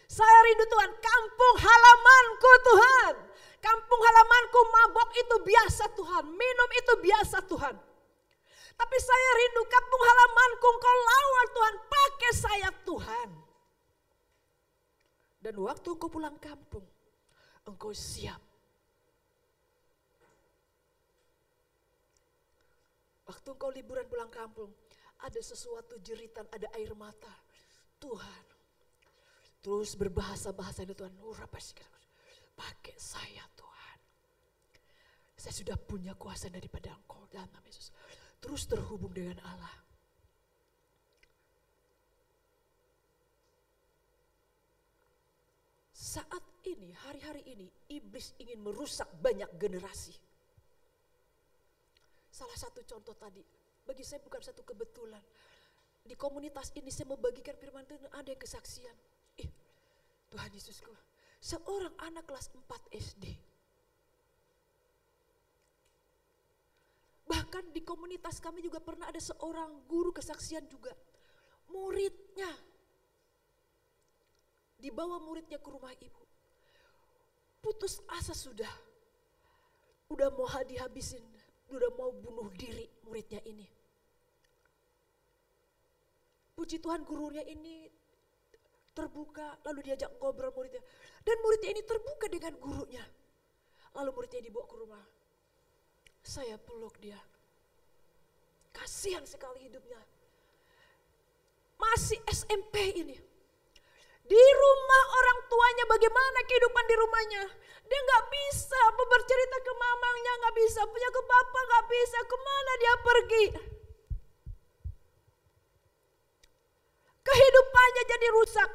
Saya rindu Tuhan, kampung halamanku Tuhan. Kampung halamanku mabok itu biasa Tuhan, minum itu biasa Tuhan. Tapi saya rindu kampung halamanku engkau lawan Tuhan, pakai saya Tuhan. Dan waktu engkau pulang kampung, engkau siap. Waktu engkau liburan pulang kampung, ada sesuatu jeritan, ada air mata. Tuhan, terus berbahasa-bahasa itu Tuhan, pakai saya Tuhan. Saya sudah punya kuasa daripada engkau dalam nama Yesus. Terus terhubung dengan Allah. Saat ini, hari-hari ini, iblis ingin merusak banyak generasi. Salah satu contoh tadi, bagi saya bukan satu kebetulan. Di komunitas ini saya membagikan firman Tuhan, ada yang kesaksian. Tuhan Yesusku, seorang anak kelas 4 SD. Bahkan di komunitas kami juga pernah ada seorang guru kesaksian juga. Muridnya, dibawa muridnya ke rumah ibu. Putus asa sudah. Udah mau dihabisin, udah mau bunuh diri muridnya ini. Puji Tuhan gurunya ini terbuka, lalu diajak ngobrol muridnya. Dan muridnya ini terbuka dengan gurunya. Lalu muridnya dibawa ke rumah. Saya peluk dia. Kasihan sekali hidupnya. Masih SMP ini. Di rumah orang tuanya bagaimana kehidupan di rumahnya. Dia gak bisa bercerita ke mamanya, gak bisa. Punya ke papa gak bisa. Kemana dia pergi. Kehidupannya jadi rusak.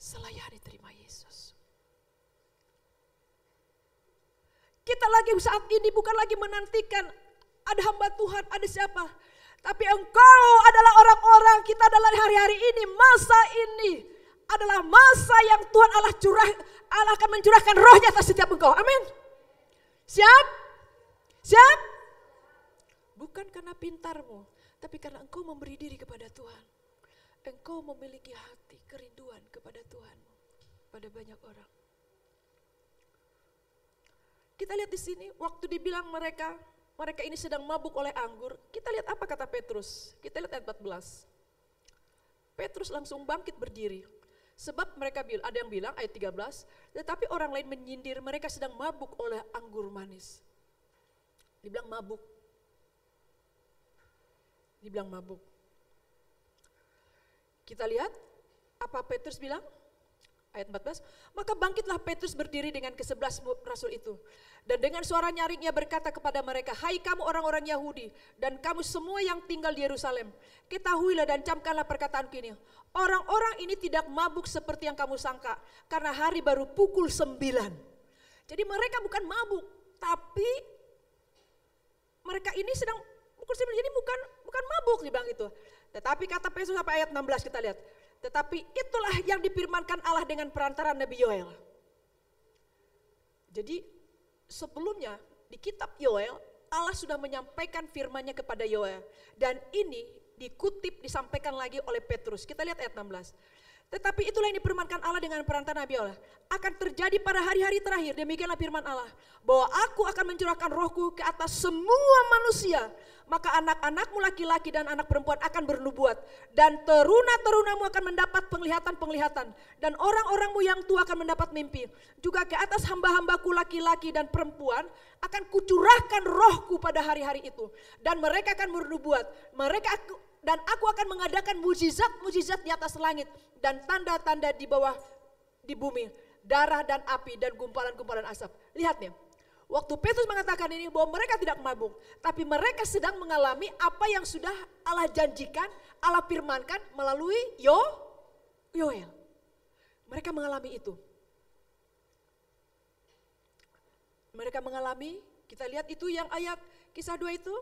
Selayani terima Yesus. Kita lagi saat ini bukan lagi menantikan ada hamba Tuhan, ada siapa. Tapi engkau adalah orang-orang, kita adalah hari-hari ini, masa ini adalah masa yang Tuhan Allah akan mencurahkan rohnya atas setiap engkau. Amin. Siap? Siap? Bukan karena pintarmu, tapi karena engkau memberi diri kepada Tuhan. Engkau memiliki hati kerinduan kepada Tuhanmu, pada banyak orang. Kita lihat di sini, waktu dibilang mereka ini sedang mabuk oleh anggur. Kita lihat apa kata Petrus. Kita lihat ayat 14. Petrus langsung bangkit berdiri. Sebab mereka ada yang bilang ayat 13, tetapi orang lain menyindir mereka sedang mabuk oleh anggur manis. Dibilang mabuk. Dibilang mabuk. Kita lihat apa Petrus bilang. Ayat 14, maka bangkitlah Petrus berdiri dengan ke-11 rasul itu. Dan dengan suara nyaring ia berkata kepada mereka, hai kamu orang-orang Yahudi dan kamu semua yang tinggal di Yerusalem, ketahuilah dan camkanlah perkataanku ini. Orang-orang ini tidak mabuk seperti yang kamu sangka, karena hari baru pukul 9. Jadi mereka bukan mabuk, tapi mereka ini sedang pukul 9, jadi bukan mabuk dibilang itu. Tetapi kata Petrus sampai ayat 16 kita lihat. Tetapi itulah yang difirmankan Allah dengan perantara Nabi Yoel. Jadi sebelumnya di kitab Yoel, Allah sudah menyampaikan firman-Nya kepada Yoel. Dan ini dikutip, disampaikan lagi oleh Petrus. Kita lihat ayat 16. Tetapi itulah yang difirmankan Allah dengan perantara Nabi Allah. Akan terjadi pada hari-hari terakhir, demikianlah firman Allah. Bahwa aku akan mencurahkan rohku ke atas semua manusia. Maka anak-anakmu laki-laki dan anak perempuan akan bernubuat. Dan teruna-terunamu akan mendapat penglihatan-penglihatan. Dan orang-orangmu yang tua akan mendapat mimpi. Juga ke atas hamba-hambaku laki-laki dan perempuan akan kucurahkan rohku pada hari-hari itu. Dan mereka akan bernubuat. Dan aku akan mengadakan mujizat-mujizat di atas langit dan tanda-tanda di bawah di bumi, darah dan api dan gumpalan-gumpalan asap. Lihat nih, waktu Petrus mengatakan ini bahwa mereka tidak mabuk, tapi mereka sedang mengalami apa yang sudah Allah janjikan, Allah firmankan melalui Yoel. Mereka mengalami itu. Mereka mengalami, kita lihat itu yang ayat kisah 2 itu.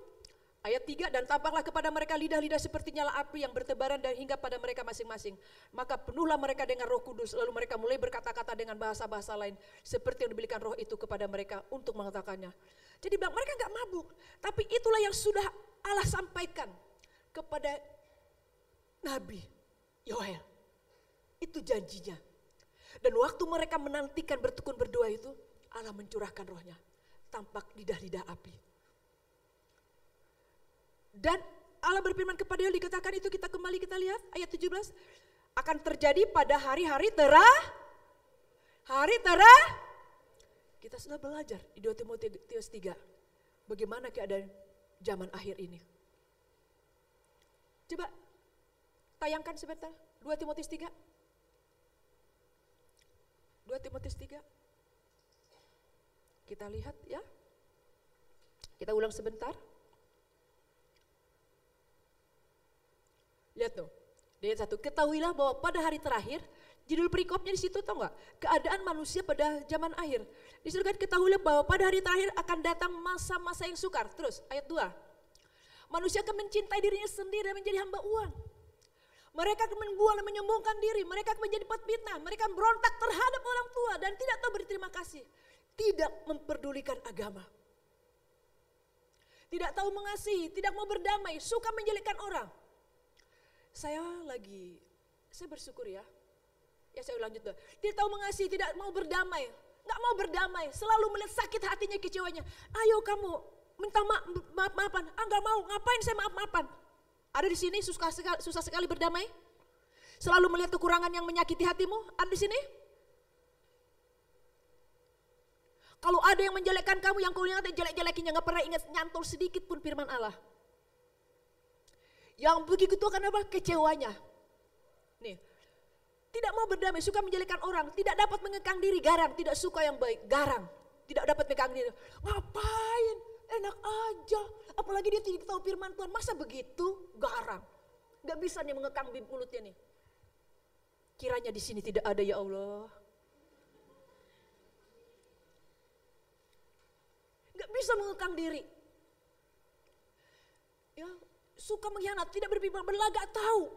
Ayat 3, dan tampaklah kepada mereka lidah-lidah seperti nyala api yang bertebaran dan hingga pada mereka masing-masing. Maka penuhlah mereka dengan Roh Kudus, lalu mereka mulai berkata-kata dengan bahasa-bahasa lain seperti yang diberikan Roh itu kepada mereka untuk mengatakannya. Jadi bilang mereka gak mabuk, tapi itulah yang sudah Allah sampaikan kepada Nabi Yoel. Itu janjinya. Dan waktu mereka menantikan bertekun berdoa itu, Allah mencurahkan rohnya. Tampak lidah-lidah api. Dan Allah berfirman kepada Yoel, dikatakan itu, kita kembali kita lihat ayat 17. Akan terjadi pada hari-hari kita sudah belajar di 2 Timotius 3. Bagaimana keadaan zaman akhir ini. Coba tayangkan sebentar 2 Timotius 3. 2 Timotius 3. Kita lihat ya. Kita ulang sebentar. Lihat tuh, di ayat 1, ketahuilah bahwa pada hari terakhir, judul perikopnya di situ tahu nggak? Keadaan manusia pada zaman akhir. Disuruhkan ketahuilah bahwa pada hari terakhir akan datang masa-masa yang sukar. Terus ayat 2, manusia akan mencintai dirinya sendiri dan menjadi hamba uang. Mereka akan membuang dan menyombongkan diri, mereka akan menjadi petfitnah, mereka berontak terhadap orang tua dan tidak tahu berterima kasih. Tidak memperdulikan agama. Tidak tahu mengasihi, tidak mau berdamai, suka menjelekkan orang. Saya bersyukur ya. Ya saya lanjut tuh. Tidak tahu mengasihi, tidak mau berdamai. Gak mau berdamai, selalu melihat sakit hatinya, kecewanya. Ayo kamu minta maaf-maafan. Gak mau, ngapain saya maaf-maafan? Ada di sini susah sekali berdamai? Selalu melihat kekurangan yang menyakiti hatimu? Ada di sini? Kalau ada yang menjelekkan kamu, yang kau ingat jelek-jelekinya, gak pernah ingat nyantol sedikit pun firman Allah. Yang begitu akan apa? Kecewanya. Nih, tidak mau berdamai, suka menjelekkan orang, tidak dapat mengekang diri, garang, tidak suka yang baik, garang, tidak dapat mengekang diri. Ngapain? Enak aja. Apalagi dia tidak tahu firman Tuhan, masa begitu? Garang. Gak bisa nih mengekang mulutnya nih. Kiranya di sini tidak ada ya Allah. Gak bisa mengekang diri. Ya, suka mengkhianat, tidak berpikir, berlagak tahu.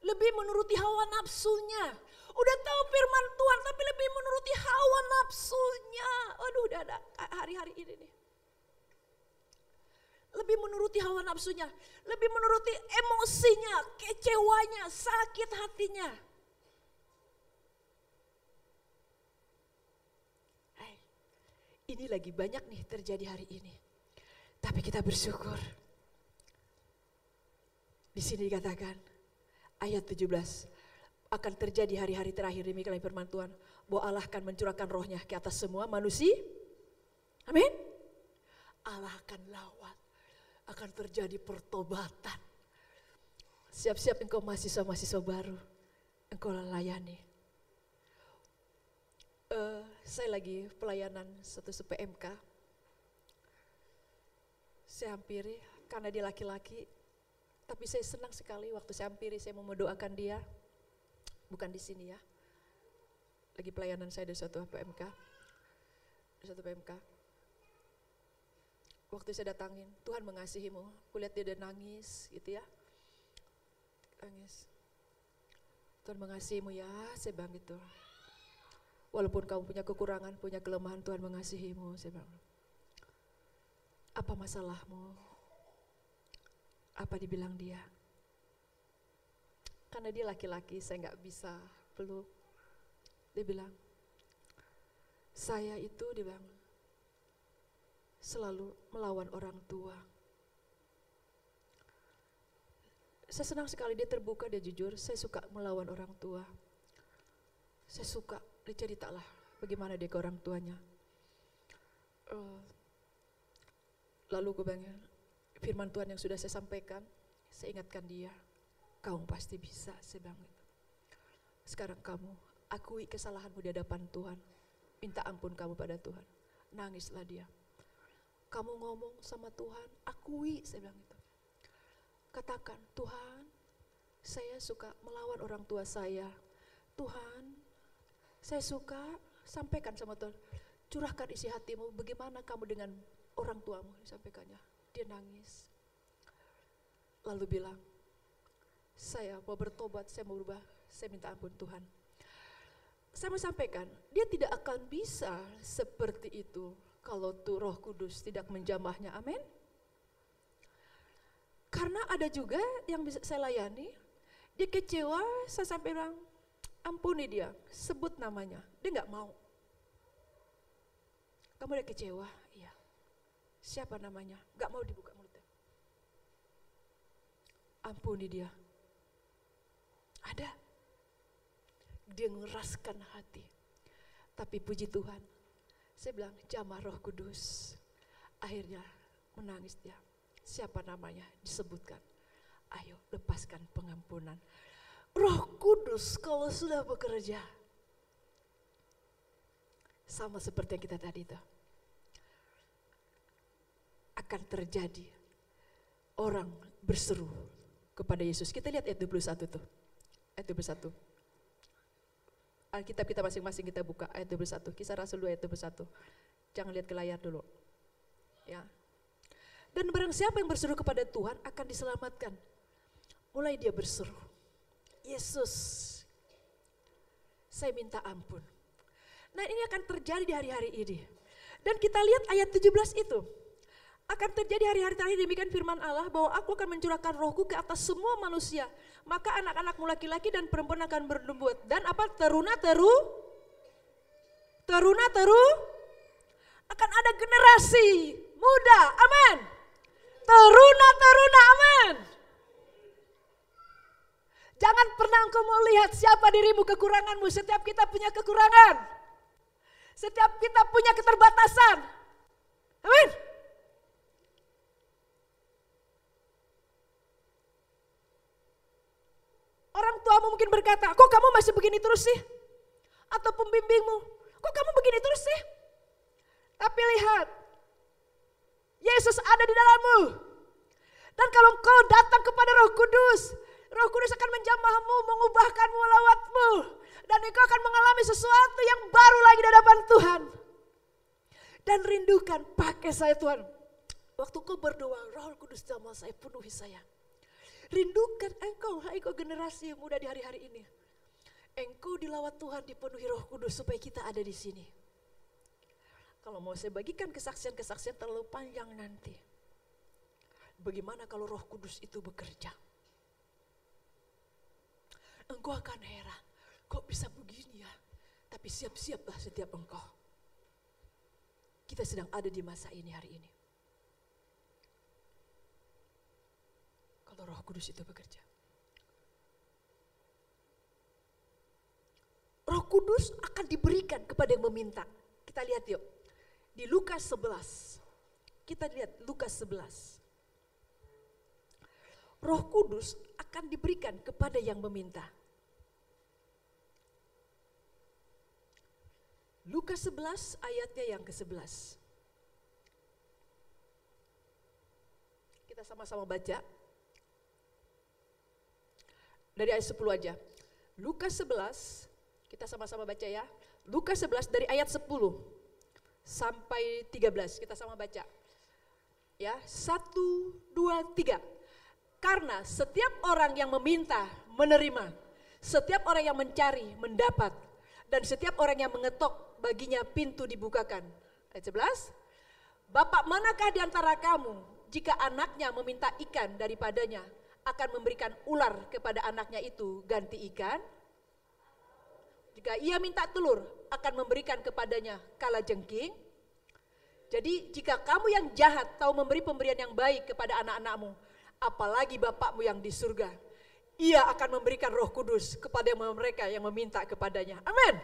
Lebih menuruti hawa nafsunya. Udah tahu firman Tuhan tapi lebih menuruti hawa nafsunya. Aduh udah ada hari-hari ini nih. Lebih menuruti hawa nafsunya. Lebih menuruti emosinya, kecewanya, sakit hatinya. Ini lagi banyak nih terjadi hari ini. Tapi kita bersyukur. Di sini dikatakan ayat 17 akan terjadi hari-hari terakhir demikian firman Tuhan bahwa Allah akan mencurahkan rohnya ke atas semua manusia. Amin. Allah akan lawat, akan terjadi pertobatan. Siap-siap engkau mahasiswa-mahasiswa baru, engkau layani. Saya lagi pelayanan satu PMK. Saya hampiri karena dia laki-laki. Tapi saya senang sekali waktu saya hampiri, saya mau mendoakan dia. Bukan di sini ya. Lagi pelayanan saya di suatu PMK. Waktu saya datangin, Tuhan mengasihimu. Kulihat dia udah nangis gitu ya. Nangis. Tuhan mengasihimu ya, saya bilang gitu. Walaupun kamu punya kekurangan, punya kelemahan, Tuhan mengasihimu, saya bilang. Apa masalahmu? Apa dibilang dia? karena dia laki-laki, saya nggak bisa peluk. Dia bilang, saya itu, dia bilang, selalu melawan orang tua. Saya senang sekali dia terbuka, dia jujur, saya suka melawan orang tua. Saya suka, dia ceritalah bagaimana dia ke orang tuanya. Lalu gue bilang, firman Tuhan yang sudah saya sampaikan, saya ingatkan dia, kamu pasti bisa, saya bilang gitu. Sekarang kamu akui kesalahanmu di hadapan Tuhan, minta ampun kamu pada Tuhan. Nangislah dia. Kamu ngomong sama Tuhan, akui, saya bilang gitu. Katakan, Tuhan, saya suka melawan orang tua saya. Tuhan, saya suka, sampaikan sama Tuhan, curahkan isi hatimu, bagaimana kamu dengan orang tuamu, disampaikannya. Dia nangis. Lalu bilang, saya mau bertobat, saya mau berubah, saya minta ampun Tuhan. Saya mau sampaikan, dia tidak akan bisa seperti itu kalau tuh Roh Kudus tidak menjamahnya, amin. Karena ada juga yang bisa saya layani, dia kecewa, saya sampai bilang, ampuni dia, sebut namanya, dia nggak mau. Kamu udah kecewa? Iya. Siapa namanya? Nggak mau dibuka mulutnya. Ampuni dia. Ada. Dia ngeraskan hati. Tapi puji Tuhan, saya bilang jamah Roh Kudus. Akhirnya menangis dia. Siapa namanya? Disebutkan. Ayo lepaskan pengampunan. Roh Kudus kalau sudah bekerja, sama seperti yang kita tadi itu, akan terjadi orang berseru kepada Yesus. Kita lihat ayat 21 tuh. Ayat 21. Alkitab kita masing-masing kita buka ayat 21. Kisah Rasul 2 ayat 21. Jangan lihat ke layar dulu. Ya. Dan barang siapa yang berseru kepada Tuhan akan diselamatkan. Mulai dia berseru, Yesus, saya minta ampun. Nah, ini akan terjadi di hari-hari ini. Dan kita lihat ayat 17 itu. Akan terjadi hari-hari terakhir, demikian firman Allah, bahwa aku akan mencurahkan rohku ke atas semua manusia. Maka anak-anakmu laki-laki dan perempuan akan bernubuat. Dan apa? Teruna-teru akan ada generasi muda, amin. Teruna, amin. Jangan pernah engkau melihat siapa dirimu, kekuranganmu. Setiap kita punya kekurangan. Setiap kita punya keterbatasan. Amin. Orang tuamu mungkin berkata, kok kamu masih begini terus sih? Atau pembimbingmu, kok kamu begini terus sih? Tapi lihat, Yesus ada di dalammu. Dan kalau engkau datang kepada Roh Kudus akan menjamahmu, mengubahkanmu, melawatmu. Dan engkau akan mengalami sesuatu yang baru lagi di hadapan Tuhan. Dan rindukan, pakai saya Tuhan. Waktu kau berdoa, Roh Kudus jamah saya, penuhi saya. Rindukan engkau generasi muda di hari-hari ini. Engkau dilawat Tuhan, dipenuhi Roh Kudus supaya kita ada di sini. Kalau mau saya bagikan kesaksian-kesaksian terlalu panjang nanti. Bagaimana kalau Roh Kudus itu bekerja? Engkau akan heran, kok bisa begini ya? Tapi siap-siaplah setiap engkau. Kita sedang ada di masa ini hari ini. Kalau Roh Kudus itu bekerja. Roh Kudus akan diberikan kepada yang meminta. Kita lihat yuk. Di Lukas 11. Kita lihat Lukas 11. Roh Kudus akan diberikan kepada yang meminta. Lukas 11 ayatnya yang ke-11. Kita sama-sama baca. Dari ayat 10 aja. Lukas 11, kita sama-sama baca ya. Lukas 11 dari ayat 10 sampai 13, kita sama baca. Ya, 1, 2, 3. Karena setiap orang yang meminta, menerima. Setiap orang yang mencari, mendapat. Dan setiap orang yang mengetok, baginya pintu dibukakan. Ayat 11. Bapak manakah di antara kamu, jika anaknya meminta ikan daripadanya, akan memberikan ular kepada anaknya itu ganti ikan? Jika ia minta telur, akan memberikan kepadanya kalajengking? Jadi jika kamu yang jahat tahu memberi pemberian yang baik kepada anak-anakmu, apalagi Bapakmu yang di surga, ia akan memberikan Roh Kudus kepada mereka yang meminta kepadanya. Amin.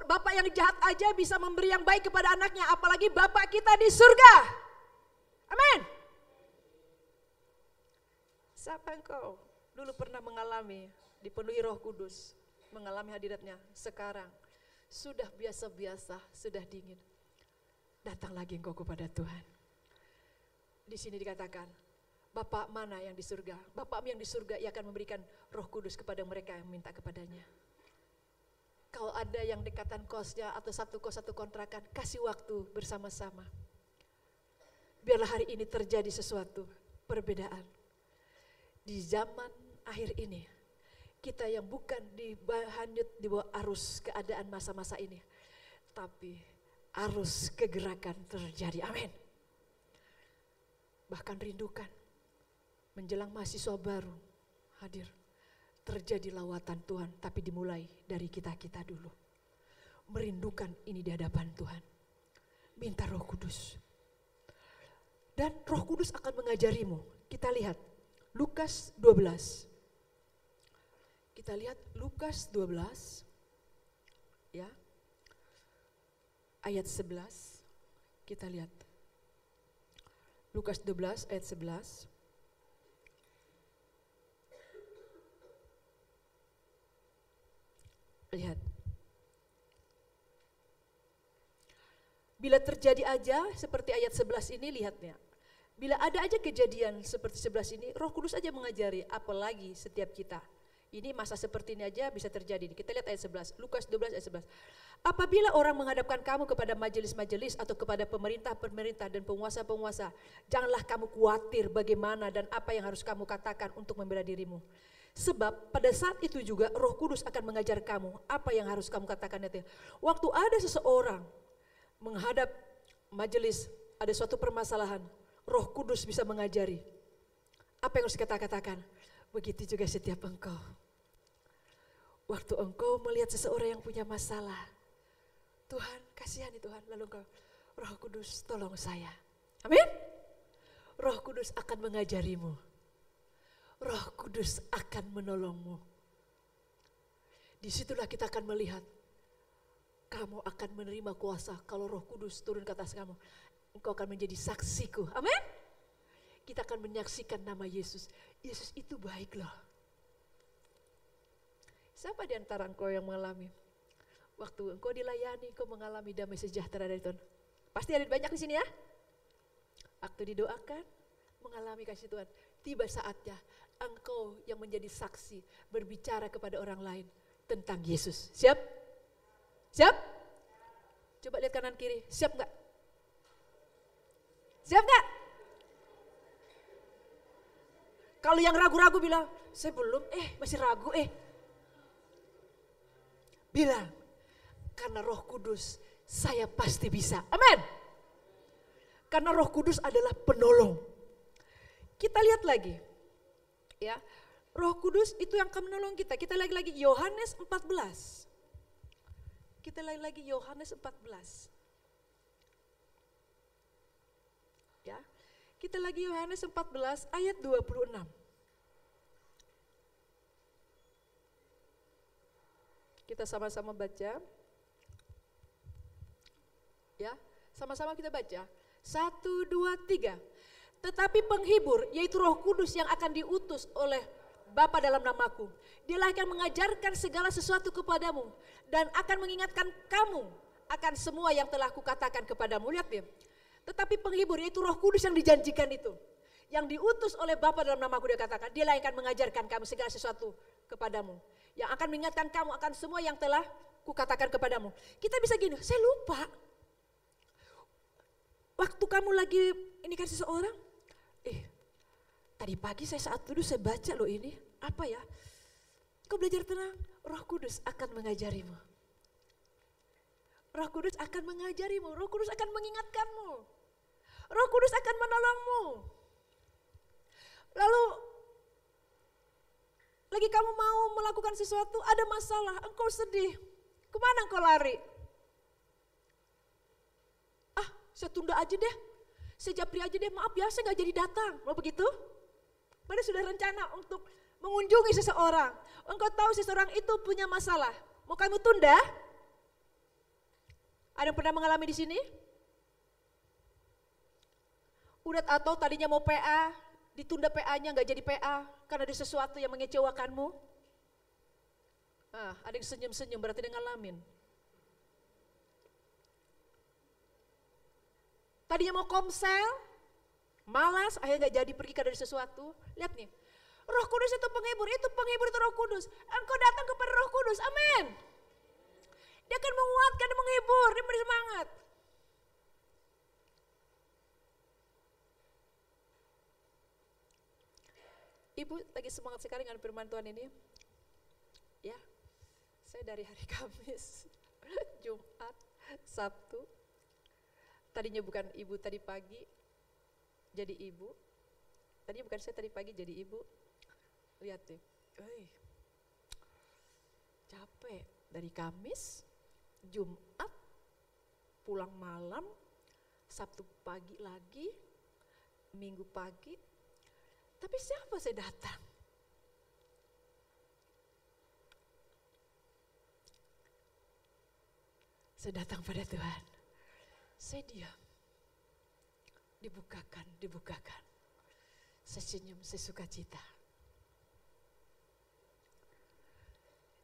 Bapak yang jahat aja bisa memberi yang baik kepada anaknya, apalagi Bapak kita di surga. Amin. Siapa engkau dulu pernah mengalami dipenuhi Roh Kudus, mengalami hadiratnya, sekarang sudah biasa-biasa, sudah dingin. Datang lagi engkau kepada Tuhan. Di sini dikatakan, Bapak mana yang di surga? Bapakmu yang di surga, ia akan memberikan Roh Kudus kepada mereka yang minta kepadanya. Kalau ada yang dekatan kosnya atau satu kos satu kontrakan, kasih waktu bersama-sama. Biarlah hari ini terjadi sesuatu perbedaan. Di zaman akhir ini, kita yang bukan hanyut di bawah arus keadaan masa-masa ini, tapi arus kegerakan terjadi. Amin. Bahkan rindukan menjelang mahasiswa baru hadir, terjadi lawatan Tuhan, tapi dimulai dari kita-kita dulu. Merindukan ini di hadapan Tuhan. Minta Roh Kudus. Dan Roh Kudus akan mengajarimu. Kita lihat Lukas 12. Kita lihat Lukas 12. Ya. Ayat 11. Kita lihat. Lukas 12 ayat 11. Lihat. Bila terjadi aja seperti ayat 11 ini, lihatnya. Bila ada aja kejadian seperti 11 ini, Roh Kudus aja mengajari, apalagi setiap kita. Ini masa seperti ini aja bisa terjadi. Kita lihat ayat 11, Lukas 12 ayat 11. Apabila orang menghadapkan kamu kepada majelis-majelis atau kepada pemerintah-pemerintah dan penguasa-penguasa, janganlah kamu khawatir bagaimana dan apa yang harus kamu katakan untuk membela dirimu. Sebab pada saat itu juga Roh Kudus akan mengajar kamu apa yang harus kamu katakan itu. Waktu ada seseorang menghadap majelis, ada suatu permasalahan, Roh Kudus bisa mengajari apa yang harus kita katakan. Begitu juga setiap engkau. Waktu engkau melihat seseorang yang punya masalah, Tuhan kasihani Tuhan, lalu engkau, Roh Kudus tolong saya. Amin. Roh Kudus akan mengajarimu. Roh Kudus akan menolongmu. Disitulah kita akan melihat, kamu akan menerima kuasa kalau Roh Kudus turun ke atas kamu. Engkau akan menjadi saksiku. Amin. Kita akan menyaksikan nama Yesus. Yesus itu baik loh. Siapa di antara engkau yang mengalami? Waktu engkau dilayani, engkau mengalami damai sejahtera dari Tuhan. Pasti ada banyak di sini ya. Waktu didoakan, mengalami kasih Tuhan. Tiba saatnya engkau yang menjadi saksi, berbicara kepada orang lain tentang Yesus. Siap? Siap? Coba lihat kanan kiri, siap enggak? Siap enggak? Kalau yang ragu-ragu bilang, saya belum, masih ragu, bilang, karena Roh Kudus saya pasti bisa. Amin. Karena Roh Kudus adalah penolong. Kita lihat lagi. Ya, Roh Kudus itu yang akan menolong kita. Kita lagi Yohanes 14. Kita lagi Yohanes 14. Ya. Kita lagi Yohanes 14 ayat 26. Kita sama-sama baca. Ya, sama-sama kita baca. 1, 2, 3. Tetapi penghibur, yaitu Roh Kudus yang akan diutus oleh Bapa dalam namaku. Dialah akan mengajarkan segala sesuatu kepadamu dan akan mengingatkan kamu akan semua yang telah kukatakan kepadamu. Lihat ya. Tetapi penghibur, yaitu Roh Kudus yang dijanjikan itu, yang diutus oleh Bapa dalam namaku, dia katakan, dialah yang akan mengajarkan kamu segala sesuatu kepadamu. Yang akan mengingatkan kamu akan semua yang telah kukatakan kepadamu. Kita bisa gini, saya lupa. Waktu kamu lagi ini kan seseorang, tadi pagi saya saat duduk saya baca loh ini, apa ya? Kau belajar tenang, Roh Kudus akan mengajarimu. Roh Kudus akan mengajarimu, Roh Kudus akan mengingatkanmu. Roh Kudus akan menolongmu. Lalu lagi kamu mau melakukan sesuatu, ada masalah, engkau sedih. Kemana engkau lari? Ah, saya tunda aja deh. Saya japri aja deh, maaf ya saya gak jadi datang. Mau begitu? Padahal sudah rencana untuk mengunjungi seseorang. Engkau tahu seseorang itu punya masalah. Mau kamu tunda? Ada yang pernah mengalami di sini? Udah atau tadinya mau PA, ditunda PA-nya gak jadi PA karena ada sesuatu yang mengecewakanmu. Ada yang senyum-senyum berarti dia ngalamin. Tadinya mau komsel, malas, akhirnya gak jadi pergi karena ada sesuatu. Lihat nih, Roh Kudus itu penghibur itu Roh Kudus. Engkau datang kepada Roh Kudus, amin. Dia akan menguatkan dan menghibur, dia memberi semangat. Ibu lagi semangat sekali dengan firman Tuhan ini. Ya, saya dari hari Kamis, Jumat, Sabtu. Tadinya bukan ibu tadi pagi, jadi ibu. Tadinya bukan saya tadi pagi jadi ibu. Lihat deh, capek dari Kamis, Jumat, pulang malam, Sabtu pagi lagi, Minggu pagi. Tapi siapa saya datang? Saya datang pada Tuhan. Saya diam. Dibukakan. Saya senyum, saya sukacita.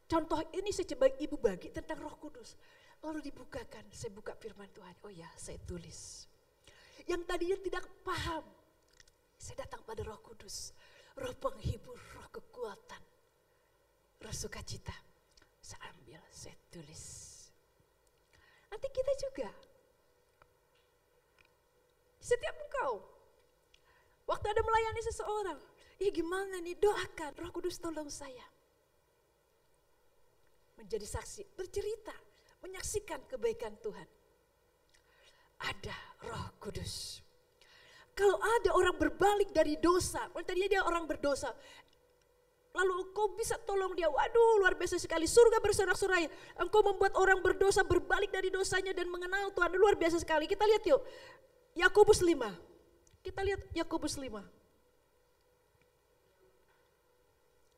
Contoh ini saya coba ibu bagi tentang Roh Kudus. Lalu dibukakan, saya buka firman Tuhan. Oh ya, saya tulis. Yang tadinya tidak paham, saya datang pada Roh Kudus. Roh penghibur, roh kekuatan, roh sukacita. Saya ambil, saya tulis. Nanti kita juga. Setiap engkau, waktu ada melayani seseorang, gimana nih, doakan, Roh Kudus tolong saya. Menjadi saksi, bercerita, menyaksikan kebaikan Tuhan. Ada Roh Kudus. Kalau ada orang berbalik dari dosa, tadinya dia orang berdosa, lalu engkau bisa tolong dia, waduh luar biasa sekali, surga bersorak-sorai. Engkau membuat orang berdosa berbalik dari dosanya dan mengenal Tuhan, luar biasa sekali. Kita lihat yuk, Yakobus 5. Kita lihat Yakobus 5.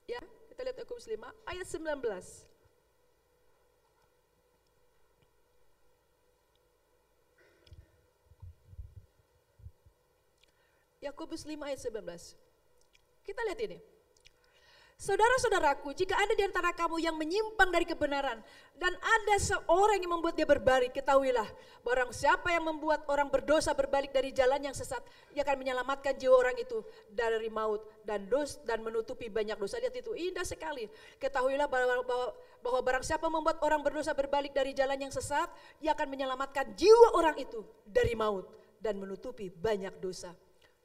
Ya, kita lihat Yakobus 5 ayat 19. Yakobus 5 ayat 19. Kita lihat ini. Saudara-saudaraku, jika ada di antara kamu yang menyimpang dari kebenaran dan ada seorang yang membuat dia berbalik, ketahuilah barang siapa yang membuat orang berdosa berbalik dari jalan yang sesat, dia akan menyelamatkan jiwa orang itu dari maut dan menutupi banyak dosa. Lihat itu, indah sekali. Ketahuilah bahwa barang siapa membuat orang berdosa berbalik dari jalan yang sesat, dia akan menyelamatkan jiwa orang itu dari maut dan menutupi banyak dosa.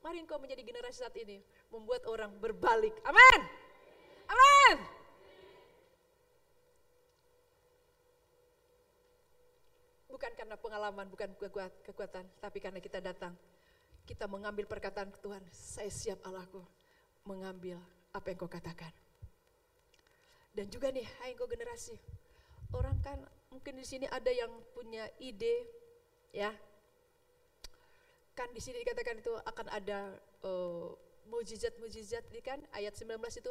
Mari engkau menjadi generasi saat ini, membuat orang berbalik. Amin. Amin. Bukan karena pengalaman, bukan kekuatan, tapi karena kita datang. Kita mengambil perkataan Tuhan, saya siap Allahku mengambil apa yang kau katakan. Dan juga nih, hai engkau generasi. Orang kan mungkin di sini ada yang punya ide, ya. Kan di sini dikatakan itu akan ada mujizat-mujizat, ini kan ayat 19 itu.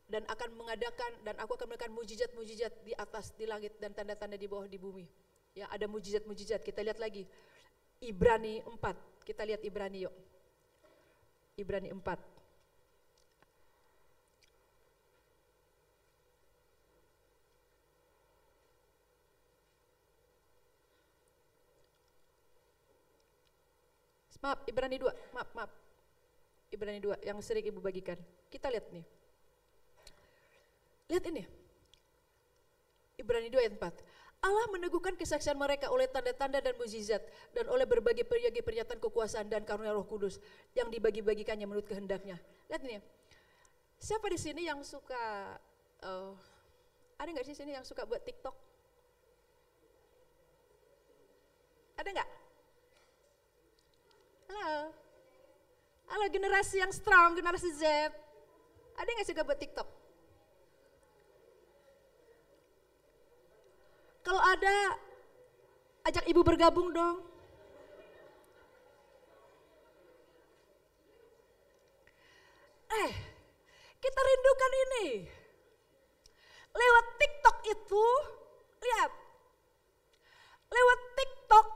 Dan akan mengadakan, dan aku akan mengadakan mujizat-mujizat di atas, di langit, dan tanda-tanda di bawah, di bumi. Ya, ada mujizat-mujizat. Kita lihat lagi Ibrani 4. Kita lihat Ibrani yuk. Ibrani 4. Maaf, Ibrani 2. Maaf. Ibrani 2 yang sering ibu bagikan. Kita lihat nih. Lihat ini. Ibrani 2 ayat 4. Allah meneguhkan kesaksian mereka oleh tanda-tanda dan mukjizat dan oleh berbagai pernyataan kekuasaan dan karunia Roh Kudus yang dibagi-bagikannya menurut kehendaknya. Lihat ini. Siapa di sini yang suka ada nggak sih sini yang suka buat TikTok? Ada nggak? Halo. Halo generasi yang strong, generasi Z. Ada yang gak suka buat TikTok? Kalau ada, ajak ibu bergabung dong. Kita rindukan ini. Lewat TikTok itu, lihat. Lewat TikTok,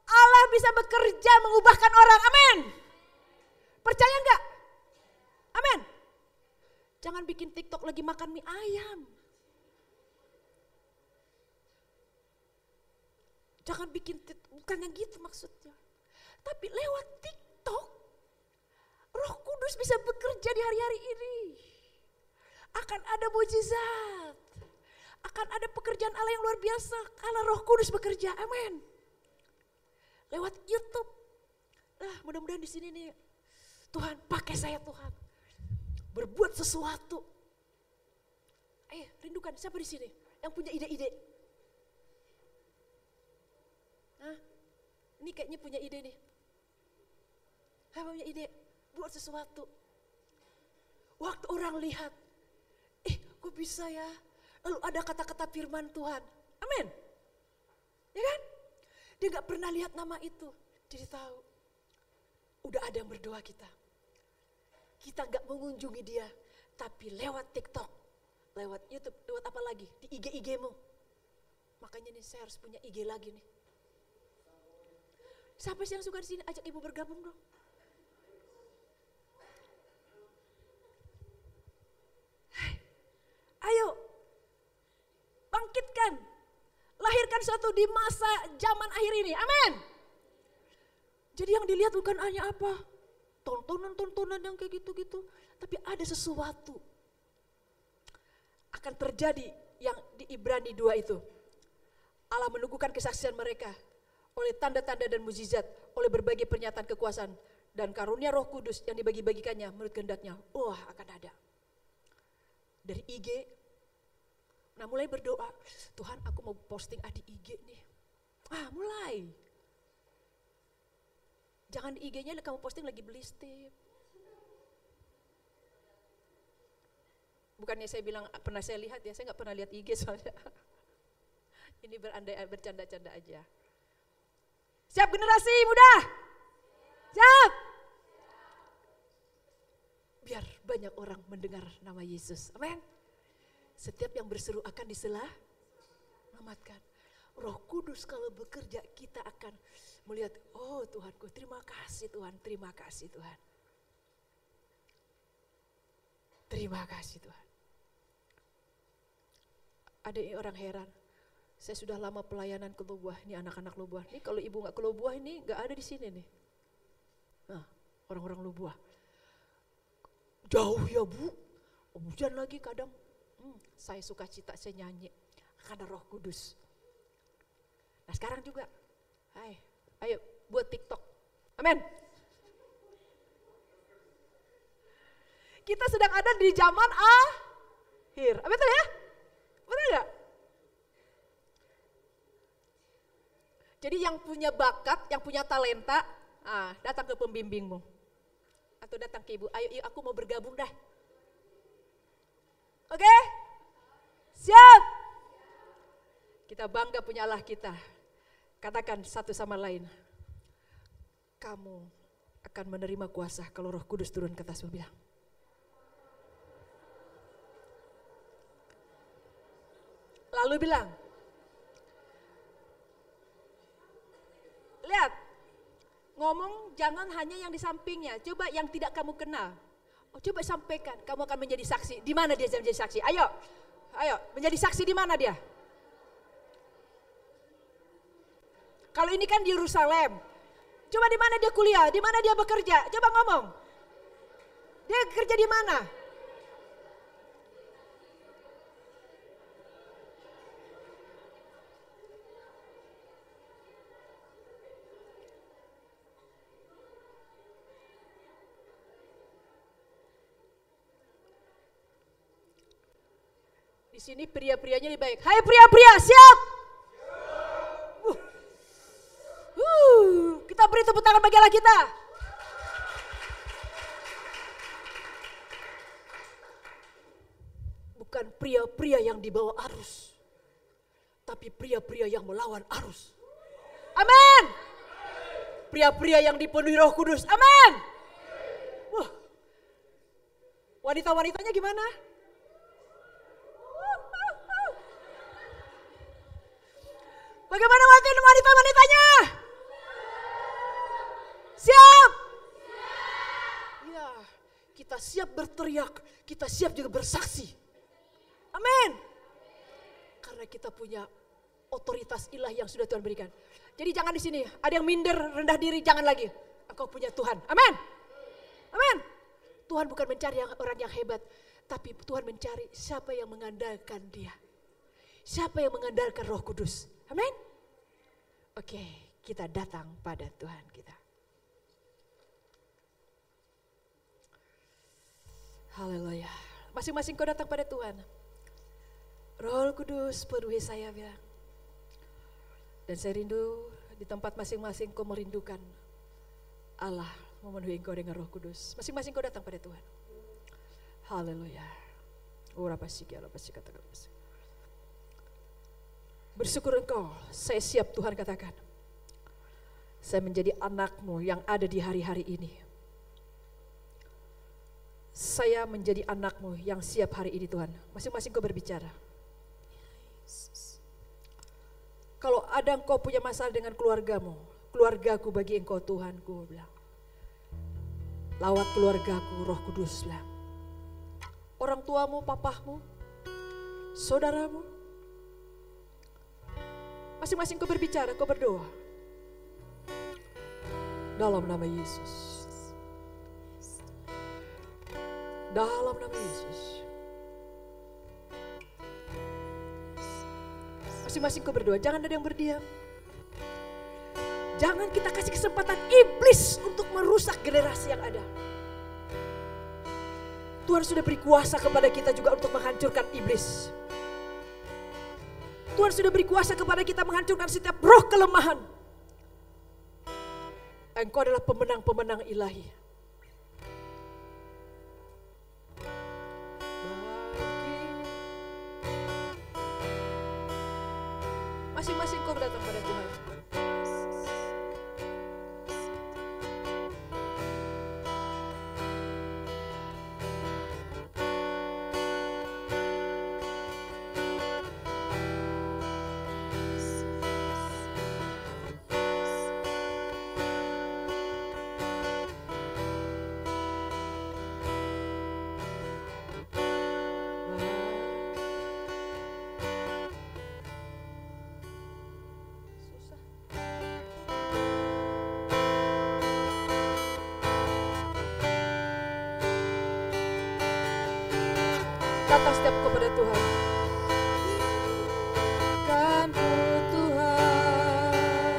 Allah bisa bekerja mengubahkan orang. Amin. Percaya enggak? Amin. Jangan bikin TikTok lagi makan mie ayam. Jangan bikin, bukan yang gitu maksudnya. Tapi lewat TikTok, Roh Kudus bisa bekerja di hari-hari ini. Akan ada mujizat. Akan ada pekerjaan Allah yang luar biasa. Kalau Roh Kudus bekerja, amin. Lewat YouTube. Mudah-mudahan di sini nih, Tuhan pakai saya Tuhan. Berbuat sesuatu. Ayo rindukan, siapa di sini yang punya ide-ide? Ini kayaknya punya ide nih. Punya ide, buat sesuatu. Waktu orang lihat, kok bisa ya? Lalu ada kata-kata firman Tuhan. Amin. Ya kan? Dia gak pernah lihat nama itu. Jadi tahu. Udah ada yang berdoa kita. Kita gak mengunjungi dia. Tapi lewat TikTok. Lewat YouTube. Lewat apa lagi? Di IG-mu. Makanya nih saya harus punya IG lagi nih. Siapa sih yang suka di sini? Ajak ibu bergabung dong. Ayo, bangkitkan, lahirkan suatu di masa zaman akhir ini, amin. Jadi yang dilihat bukan hanya apa, tontonan yang kayak gitu-gitu, tapi ada sesuatu akan terjadi yang di Ibrani 2 itu. Allah menunggukan kesaksian mereka oleh tanda-tanda dan mukjizat, oleh berbagai pernyataan kekuasaan dan karunia Roh Kudus yang dibagi-bagikannya menurut kehendaknya. Wah, akan ada. Dari IG, nah mulai berdoa, Tuhan aku mau posting di IG nih. Mulai. Jangan di IG-nya kamu posting lagi beli step. Bukannya saya bilang pernah saya lihat ya, saya gak pernah lihat IG soalnya. Ini bercanda-canda aja. Siap generasi muda? Siap? Biar banyak orang mendengar nama Yesus. Amin. Setiap yang berseru akan diselamatkan. Roh Kudus kalau bekerja kita akan melihat, oh Tuhanku, terima kasih Tuhan, terima kasih Tuhan. Terima kasih Tuhan. Ada orang heran, saya sudah lama pelayanan ke Lubuah, ini anak-anak Lubuah. Ini kalau ibu gak ke Lubuah ini gak ada di sini nih. Nah, orang-orang Lubuah. Jauh ya Bu, hujan lagi kadang. Saya suka cita, saya nyanyi. Karena Roh Kudus. Nah sekarang juga, ayo buat TikTok. Amin. Kita sedang ada di zaman akhir. Betul ya? Betul gak? Jadi yang punya bakat, yang punya talenta, datang ke pembimbingmu. Atau datang ke ibu, ayo aku mau bergabung dah. Oke? Siap? Kita bangga punya Allah kita. Katakan satu sama lain. Kamu akan menerima kuasa kalau Roh Kudus turun ke atasmu, bilang. Lalu bilang, lihat, ngomong jangan hanya yang di sampingnya, coba yang tidak kamu kenal. Coba sampaikan, kamu akan menjadi saksi. Di mana dia menjadi saksi? Ayo, menjadi saksi di mana dia? Kalau ini kan di Yerusalem. Coba di mana dia kuliah? Di mana dia bekerja? Coba ngomong. Dia kerja di mana? Di sini pria-prianya lebih baik. Hai pria-pria, siap? Kita beri tepuk tangan bagi Allah kita. bukan pria-pria yang dibawa arus, tapi pria-pria yang melawan arus. Amin. Pria-pria yang dipenuhi Roh Kudus. Amin. Wanita-wanitanya gimana? Bagaimana wanita-wanitanya? Siap? Ya, kita siap berteriak, kita siap juga bersaksi. Amin. Karena kita punya otoritas ilahi yang sudah Tuhan berikan. Jadi jangan di sini, ada yang minder, rendah diri, jangan lagi. Engkau punya Tuhan. Amin. Amin. Tuhan bukan mencari orang yang hebat, tapi Tuhan mencari siapa yang mengandalkan Dia. Siapa yang mengandalkan Roh Kudus. Amin. Oke, kita datang pada Tuhan kita. Haleluya. Masing-masing kau datang pada Tuhan. Roh Kudus penuhi saya bilang. Dan saya rindu di tempat masing-masing kau merindukan Allah memenuhi engkau dengan Roh Kudus. Masing-masing kau datang pada Tuhan. Haleluya. Bersyukur engkau, saya siap Tuhan katakan. Saya menjadi anakmu yang ada di hari-hari ini. Saya menjadi anakmu yang siap hari ini Tuhan. Masing-masing kau berbicara. Kalau ada engkau punya masalah dengan keluargamu, keluargaku bagi engkau Tuhanku bilang. Lawat keluargaku Roh Kudus bilang. Orang tuamu, papahmu, saudaramu. Masing-masing kau berbicara, kau berdoa. Dalam nama Yesus. Dalam nama Yesus. Masing-masing kau berdoa, jangan ada yang berdiam. Jangan kita kasih kesempatan iblis untuk merusak generasi yang ada. Tuhan sudah beri kuasa kepada kita juga untuk menghancurkan iblis. Tuhan sudah beri kuasa kepada kita menghancurkan setiap roh kelemahan. Engkau adalah pemenang-pemenang ilahi. Masing-masing kau datang pada Tuhan. Kata setiap kepada Tuhan. Kanku Tuhan,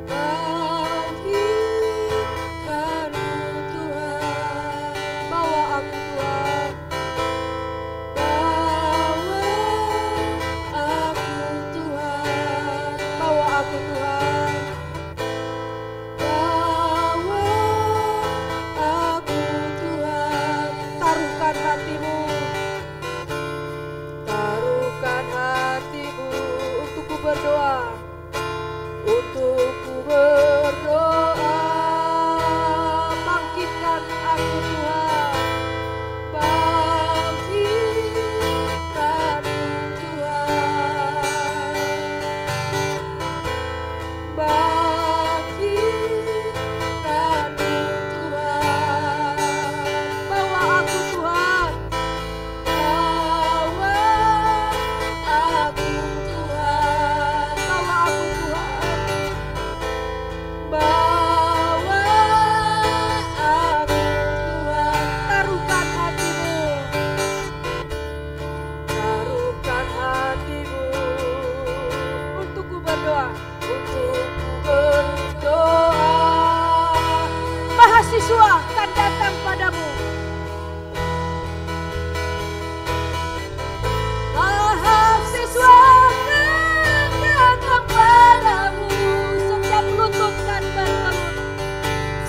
bangkitkanku Tuhan, bawa aku Tuhan, bawa aku Tuhan, bawa aku Tuhan, bawa aku Tuhan. Taruhkan hatimu, taruhkan hatimu untukku berdoa, untukku berdoa. Bangkitkan aku Tuhan, bangkitkan Tuhan, bangkitkan Tuhan. Bawa aku Tuhan, bawa aku Tuhan, bawa aku Tuhan, bawa aku Tuhan. Taruhkan hatimu, taruhkan hatimu untukku berdoa, untukku berdoa. Mahasiswa akan datang padamu. Mahasiswa akan datang padamu. Setiap lutut kan berlutut.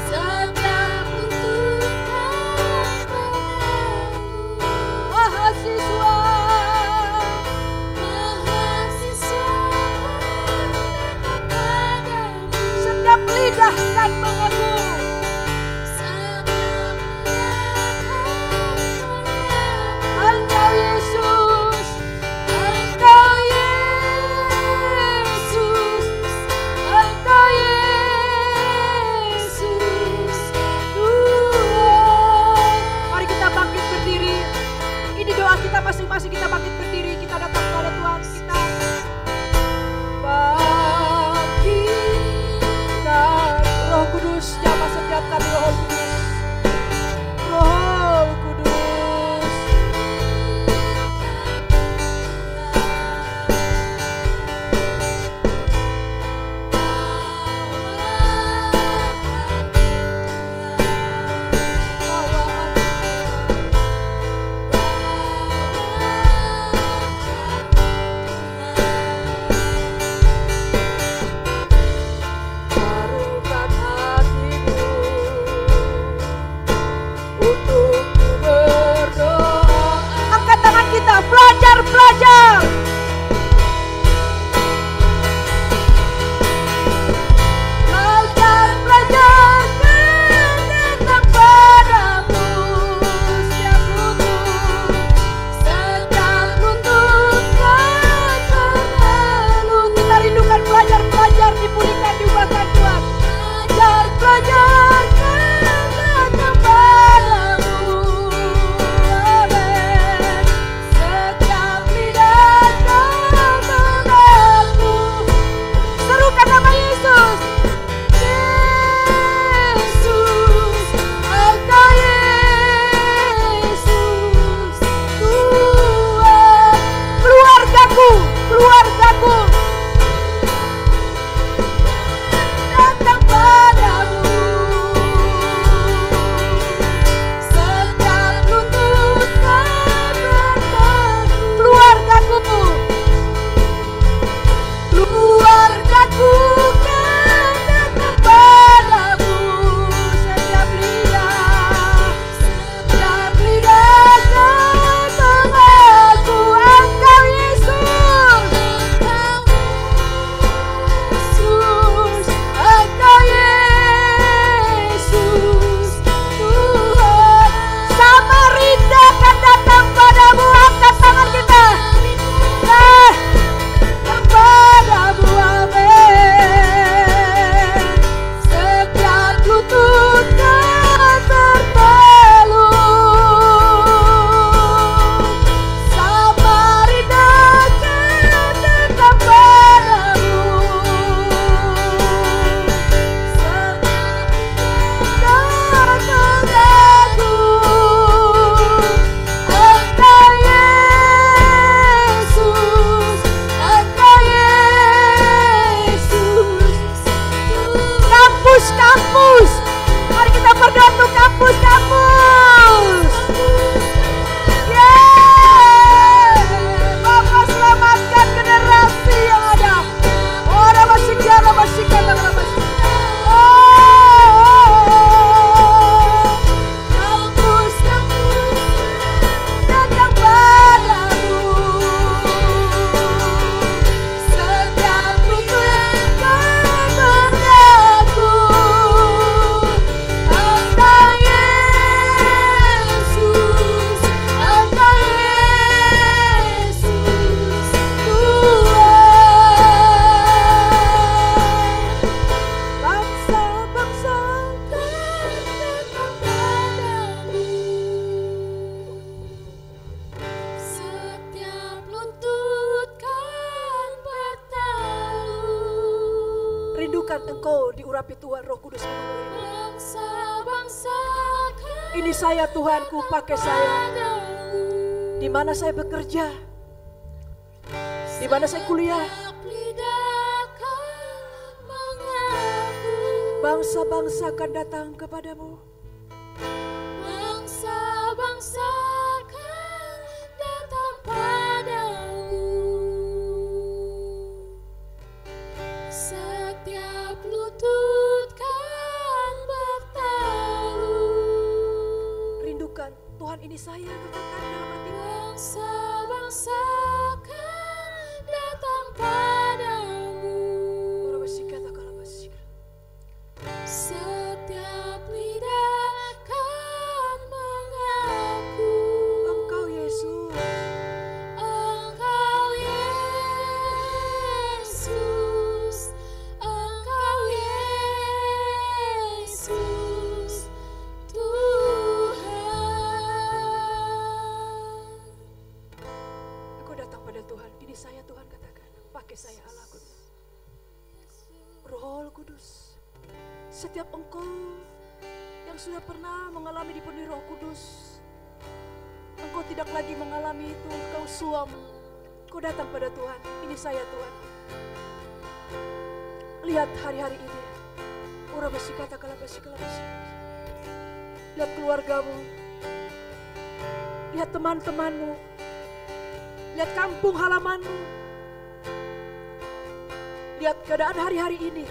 Setiap lutut kan berlutut. akan mengaku. Engkau Yesus, Engkau Yesus, Engkau Yesus, Tuhan. Mari kita bangkit berdiri. Ini doa kita masing-masing, kita bangkit berdiri, kita datang kepada Tuhan kita. Bangkitkan Roh Kudus, jamah setiap kami Roh Kudus. Roh Kudus. Barukan hatimu untuk berdoa. Angkat tangan kita, belajar. Belajar tentang padamu. Setiap lutut kan berlalu. Kita rindukan belajar, dipulihkan, diubahkan Tuhan. Belajar tentang padamu. Amin. Setiap lidah kan mengaku. Serukan nama Yesus. Yesus, Engkau Yesus, Tuhan. Keluargaku datang padamu. Setiap lutut kan berteduh. Keluargaku kan datang padamu. Setiap lidah kan mengaku Engkau Yesus, Engkau Yesus, Tuhan. Samarinda kan datang padamu. Angkat tangan kita. Kepadamu, amin. Setiap lutut kan bertelur. Samarinda kan datang padamu. Setiap mengaku Engkau Yesus, Engkau Yesus. Kampus, mari kita berdoa untuk kampus. Bapak selamatkan generasi yang ada. Orang masih kampus datang padamu. Setiap lutut kan mengaku Engkau Yesus, Engkau Yesus, Tuhan. Bangsa-bangsa kan datang padamu. Setiap lutut kan bertalu. Rindukan Engkau diurapi Tuhan Roh Kudus. Bangsa-bangsa kan ini saya Tuhanku, pakai saya. Di mana saya bekerja, di mana saya kuliah, bangsa-bangsa akan datang kepadamu. Bangsa-bangsa akan datang padamu. Setiap lutut kan bertalu. Rindukan Tuhan, ini saya, katakan dalam hatimu. Bangsa-bangsa akan datang padamu. Orang bersikap, kalau bersikap. setiap engkau yang sudah pernah mengalami dipenuhi Roh Kudus, engkau tidak lagi mengalami itu, engkau suam, kau datang pada Tuhan, ini saya Tuhan. Lihat hari-hari ini, orang bersikata kalabasi. Lihat keluargamu, lihat teman-temanmu, lihat kampung halamanmu, lihat keadaan hari-hari ini.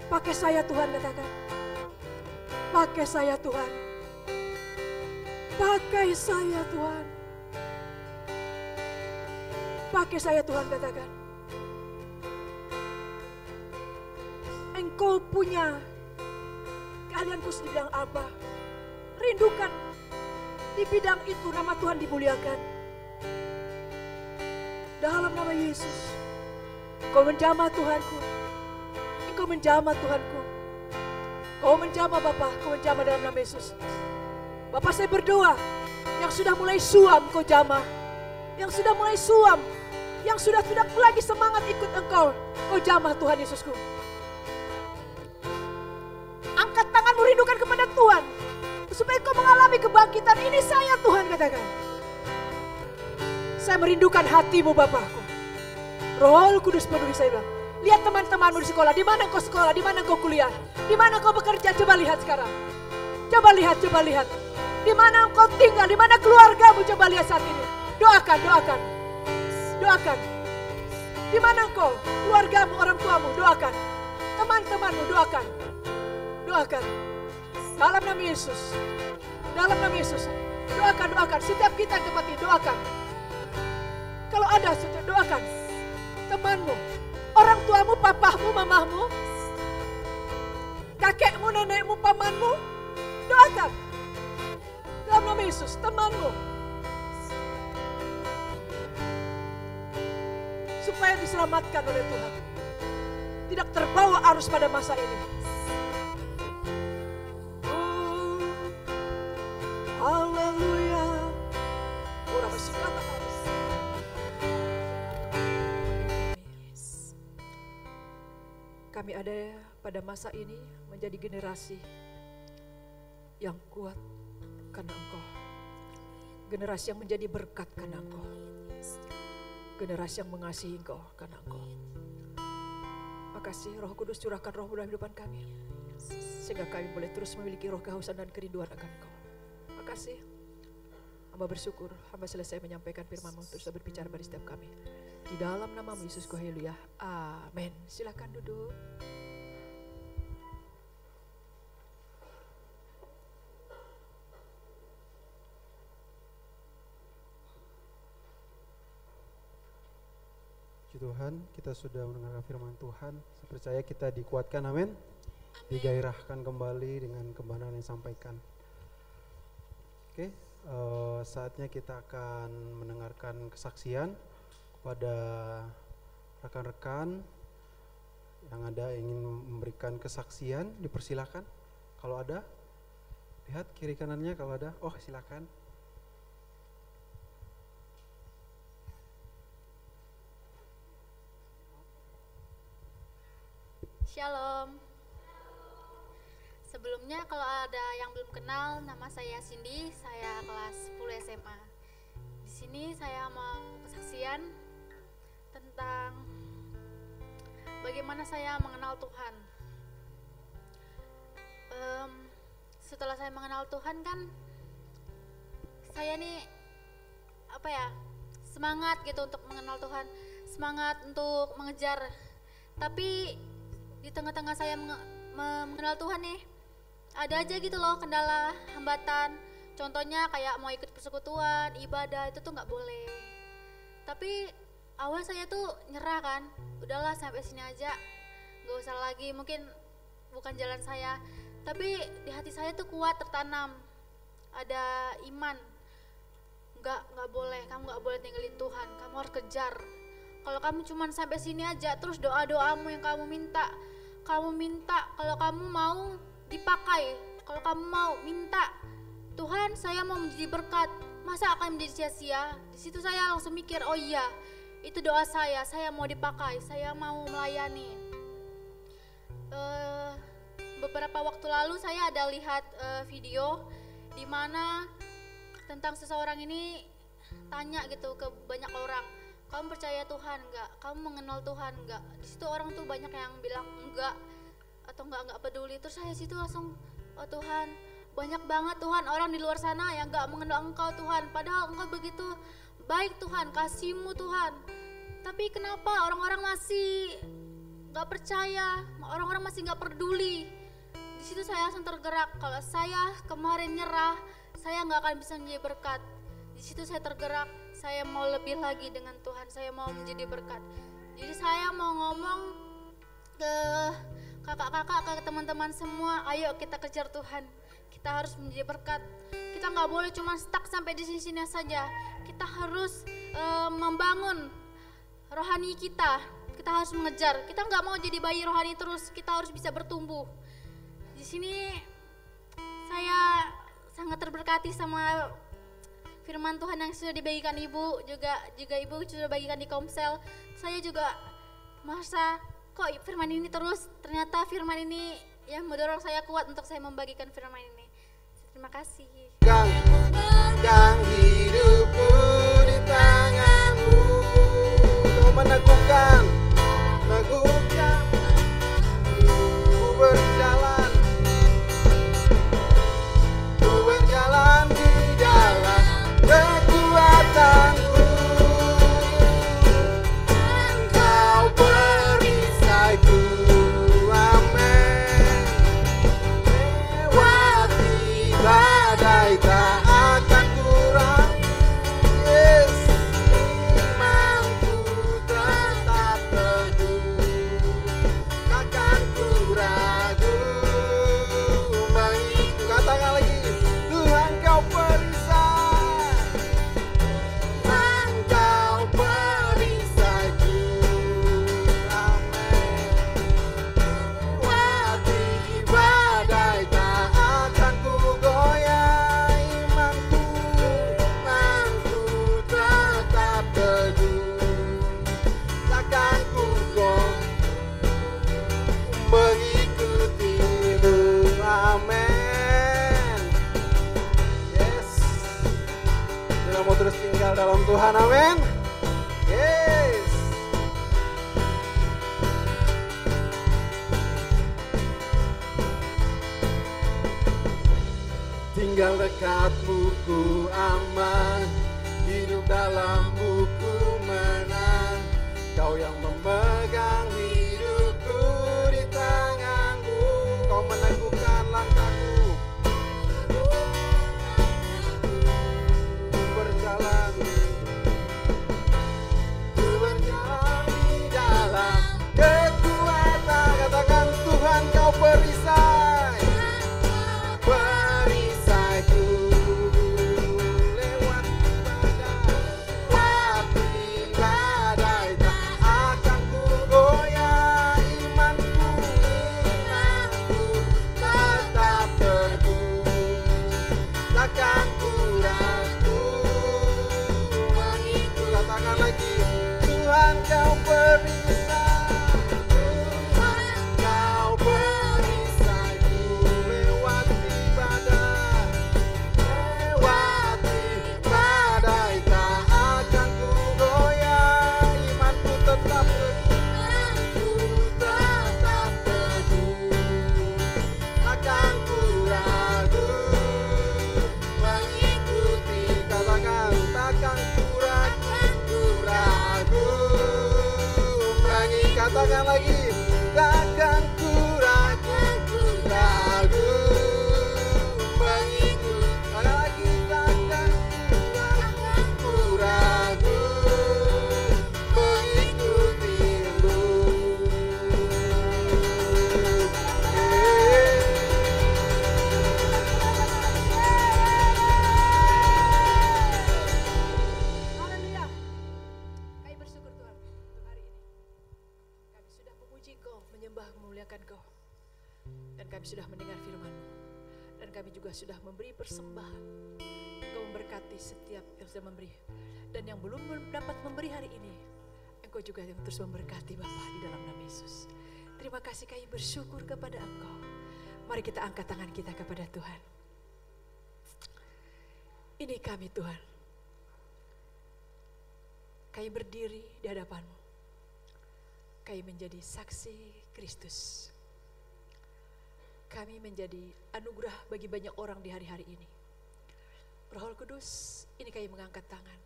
Pakai saya Tuhan, katakan. Pakai saya Tuhan. Pakai saya Tuhan. Pakai saya Tuhan, katakan. Engkau punya keahlian khusus di bidang apa? Rindukan di bidang itu nama Tuhan dimuliakan. Dalam nama Yesus, Kau menjamah Tuhanku. Engkau menjamah Tuhanku. Kau menjamah Bapa, Kau menjamah dalam nama Yesus. Bapa, saya berdoa, yang sudah mulai suam Kau jamah. Yang sudah mulai suam, yang sudah tidak lagi semangat ikut Engkau, Kau jamah Tuhan Yesusku. Angkat tanganmu, rindukan kepada Tuhan, supaya Kau mengalami kebangkitan. Ini saya Tuhan, katakan. Saya merindukan hatimu Bapakku. Roh Kudus penuhi saya bilang. Lihat teman-temanmu di sekolah, di mana kau sekolah, di mana kau kuliah, di mana kau bekerja, coba lihat sekarang. Coba lihat. Di mana engkau tinggal, di mana keluargamu, coba lihat saat ini. Doakan. Di mana engkau, keluargamu, orang tuamu, doakan. Teman-temanmu, doakan. Dalam nama Yesus. Doakan. Setiap kita yang tempat ini, doakan. Kalau ada, doakan. Temanmu, orang tuamu, papahmu, mamahmu, kakekmu, nenekmu, pamanmu, doakan. Dalam nama Yesus, temanmu. Supaya diselamatkan oleh Tuhan. Tidak terbawa arus pada masa ini. Oh, haleluya. Orang masih kata kami ada pada masa ini menjadi generasi yang kuat karena Engkau. Generasi yang menjadi berkat karena Engkau. Generasi yang mengasihi Engkau karena Engkau. Makasih Roh Kudus, curahkan Roh dalam kehidupan kami. Sehingga kami boleh terus memiliki roh kehausan dan kerinduan akan Engkau. Makasih. Hamba bersyukur, hamba selesai menyampaikan firman-Mu terus berbicara pada setiap kami. Di dalam nama Yesus, haleluya. Amin. Silakan duduk. Puji Tuhan, kita sudah mendengarkan firman Tuhan. Saya percaya kita dikuatkan, amin. Digairahkan kembali dengan kebenaran yang disampaikan. Oke, saatnya kita akan mendengarkan kesaksian pada rekan-rekan yang ada ingin memberikan kesaksian, dipersilakan. Kalau ada, lihat kiri kanannya kalau ada. Oh, silakan. Shalom. Sebelumnya kalau ada yang belum kenal, nama saya Cindy, saya kelas 10 SMA. Di sini saya mau kesaksian tentang bagaimana saya mengenal Tuhan. Setelah saya mengenal Tuhan kan, saya nih semangat gitu untuk mengenal Tuhan, semangat untuk mengejar. Tapi di tengah-tengah saya mengenal Tuhan nih, ada aja gitu loh kendala, hambatan. Contohnya kayak mau ikut persekutuan, ibadah itu tuh nggak boleh. Tapi awal saya tuh nyerah kan, udahlah sampai sini aja, nggak usah lagi, mungkin bukan jalan saya. Tapi di hati saya tuh kuat tertanam, ada iman. Nggak boleh, kamu nggak boleh tinggalin Tuhan, kamu harus kejar. Kalau kamu cuman sampai sini aja, terus doa-doamu yang kamu minta kalau kamu mau dipakai, kalau kamu mau minta, Tuhan saya mau menjadi berkat, masa akan menjadi sia-sia? Di situ saya langsung mikir, oh iya, itu doa saya mau dipakai, saya mau melayani. beberapa waktu lalu saya ada lihat video di mana tentang seseorang ini tanya gitu ke banyak orang, kamu percaya Tuhan enggak? Kamu mengenal Tuhan enggak? Di situ orang tuh banyak yang bilang enggak atau enggak peduli. Terus saya situ langsung, oh Tuhan, banyak banget Tuhan orang di luar sana yang enggak mengenal Engkau Tuhan. Padahal Engkau begitu baik Tuhan, kasih-Mu Tuhan. Tapi kenapa orang-orang masih enggak percaya, orang-orang masih enggak peduli. Di situ saya langsung tergerak, kalau saya kemarin nyerah, saya enggak akan bisa menjadi berkat. Di situ saya tergerak, saya mau lebih lagi dengan Tuhan, saya mau menjadi berkat. Jadi saya mau ngomong ke kakak-kakak, ke teman-teman semua, ayo kita kejar Tuhan. Kita harus menjadi berkat. Kita nggak boleh cuma stuck sampai di sini saja. Kita harus membangun rohani kita. Kita harus mengejar. Kita nggak mau jadi bayi rohani terus. Kita harus bisa bertumbuh. Di sini saya sangat terberkati sama firman Tuhan yang sudah dibagikan Ibu, juga Ibu sudah bagikan di Komsel. Saya juga merasa kok firman ini terus, ternyata firman ini yang mendorong saya kuat untuk saya membagikan firman ini. Terima kasih. Memegang hidupku di tanganmu, kau meneguhkan ku berjalan di dalam kekuatanku. Engkau perisaiku, amin. Lewati badai tak akan kurang. Yes, imanku tetap teguh, takkan ku ragu. Katakan lagi, Tuhan kau perisai, Engkau perisaiku, amin. Lewati badai tak akan ku goyah, imanku tetap teguh, takkan ku mengikutimu, amin. Yes, kita mau terus tinggal dalam Tuhan, amin. Yes. Tinggal dekatmu ku aman, hidup dalammu ku menang. Kau yang memegang hidupku di tanganmu, kau meneguhkan langkahku. Ku berjalan di dalam kekuatan. Katakan Tuhan kau perisai, perisaiku. Lewati badai tak akan ku goyah, imanku tetap teguh, takkan ku ragu. Katakan lagi, Tuhan kau perisai, kau perisaiku. Lewati badai tak akan ku goyah, imanku tetap teguh, takkan ku ragu mengikuti. Katakan takkan ku ragu katakan lagi, takkan ku ragu mengikuti. Katakan lagi, takkan ku ragu mengikutimu. Haleluya. Kami bersyukur Tuhan untuk hari ini. Kami sudah memuji Kau, menyembah, memuliakan Kau. Dan kami sudah mendengar firman-Mu. Dan kami juga sudah memberi persembahan. Engkau memberkati setiap yang sudah memberi. Dan yang belum dapat memberi hari ini, Engkau juga yang terus memberkati Bapa di dalam nama Yesus. Terima kasih, kami bersyukur kepada Engkau. Mari kita angkat tangan kita kepada Tuhan. Ini kami Tuhan. Kami berdiri di hadapan-Mu. Kami menjadi saksi Kristus. Kami menjadi anugerah bagi banyak orang di hari-hari ini. Roh Kudus, ini kami mengangkat tangan.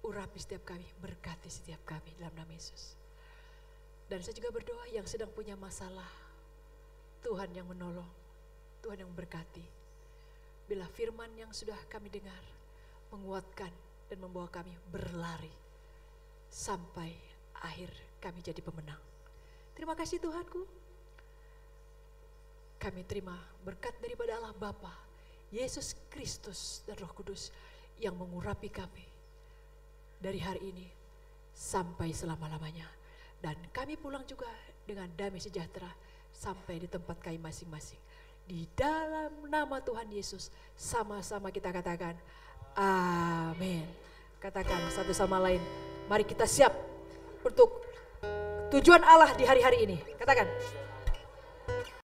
Urapi setiap kami, berkati setiap kami dalam nama Yesus. Dan saya juga berdoa yang sedang punya masalah, Tuhan yang menolong, Tuhan yang berkati. Bila firman yang sudah kami dengar menguatkan dan membawa kami berlari sampai akhir kami jadi pemenang. Terima kasih Tuhanku. Kami terima berkat daripada Allah Bapa, Yesus Kristus dan Roh Kudus yang mengurapi kami dari hari ini sampai selama-lamanya. Dan kami pulang juga dengan damai sejahtera sampai di tempat kami masing-masing. Di dalam nama Tuhan Yesus sama-sama kita katakan amin. Katakan satu sama lain, mari kita siap untuk tujuan Allah di hari-hari ini. Katakan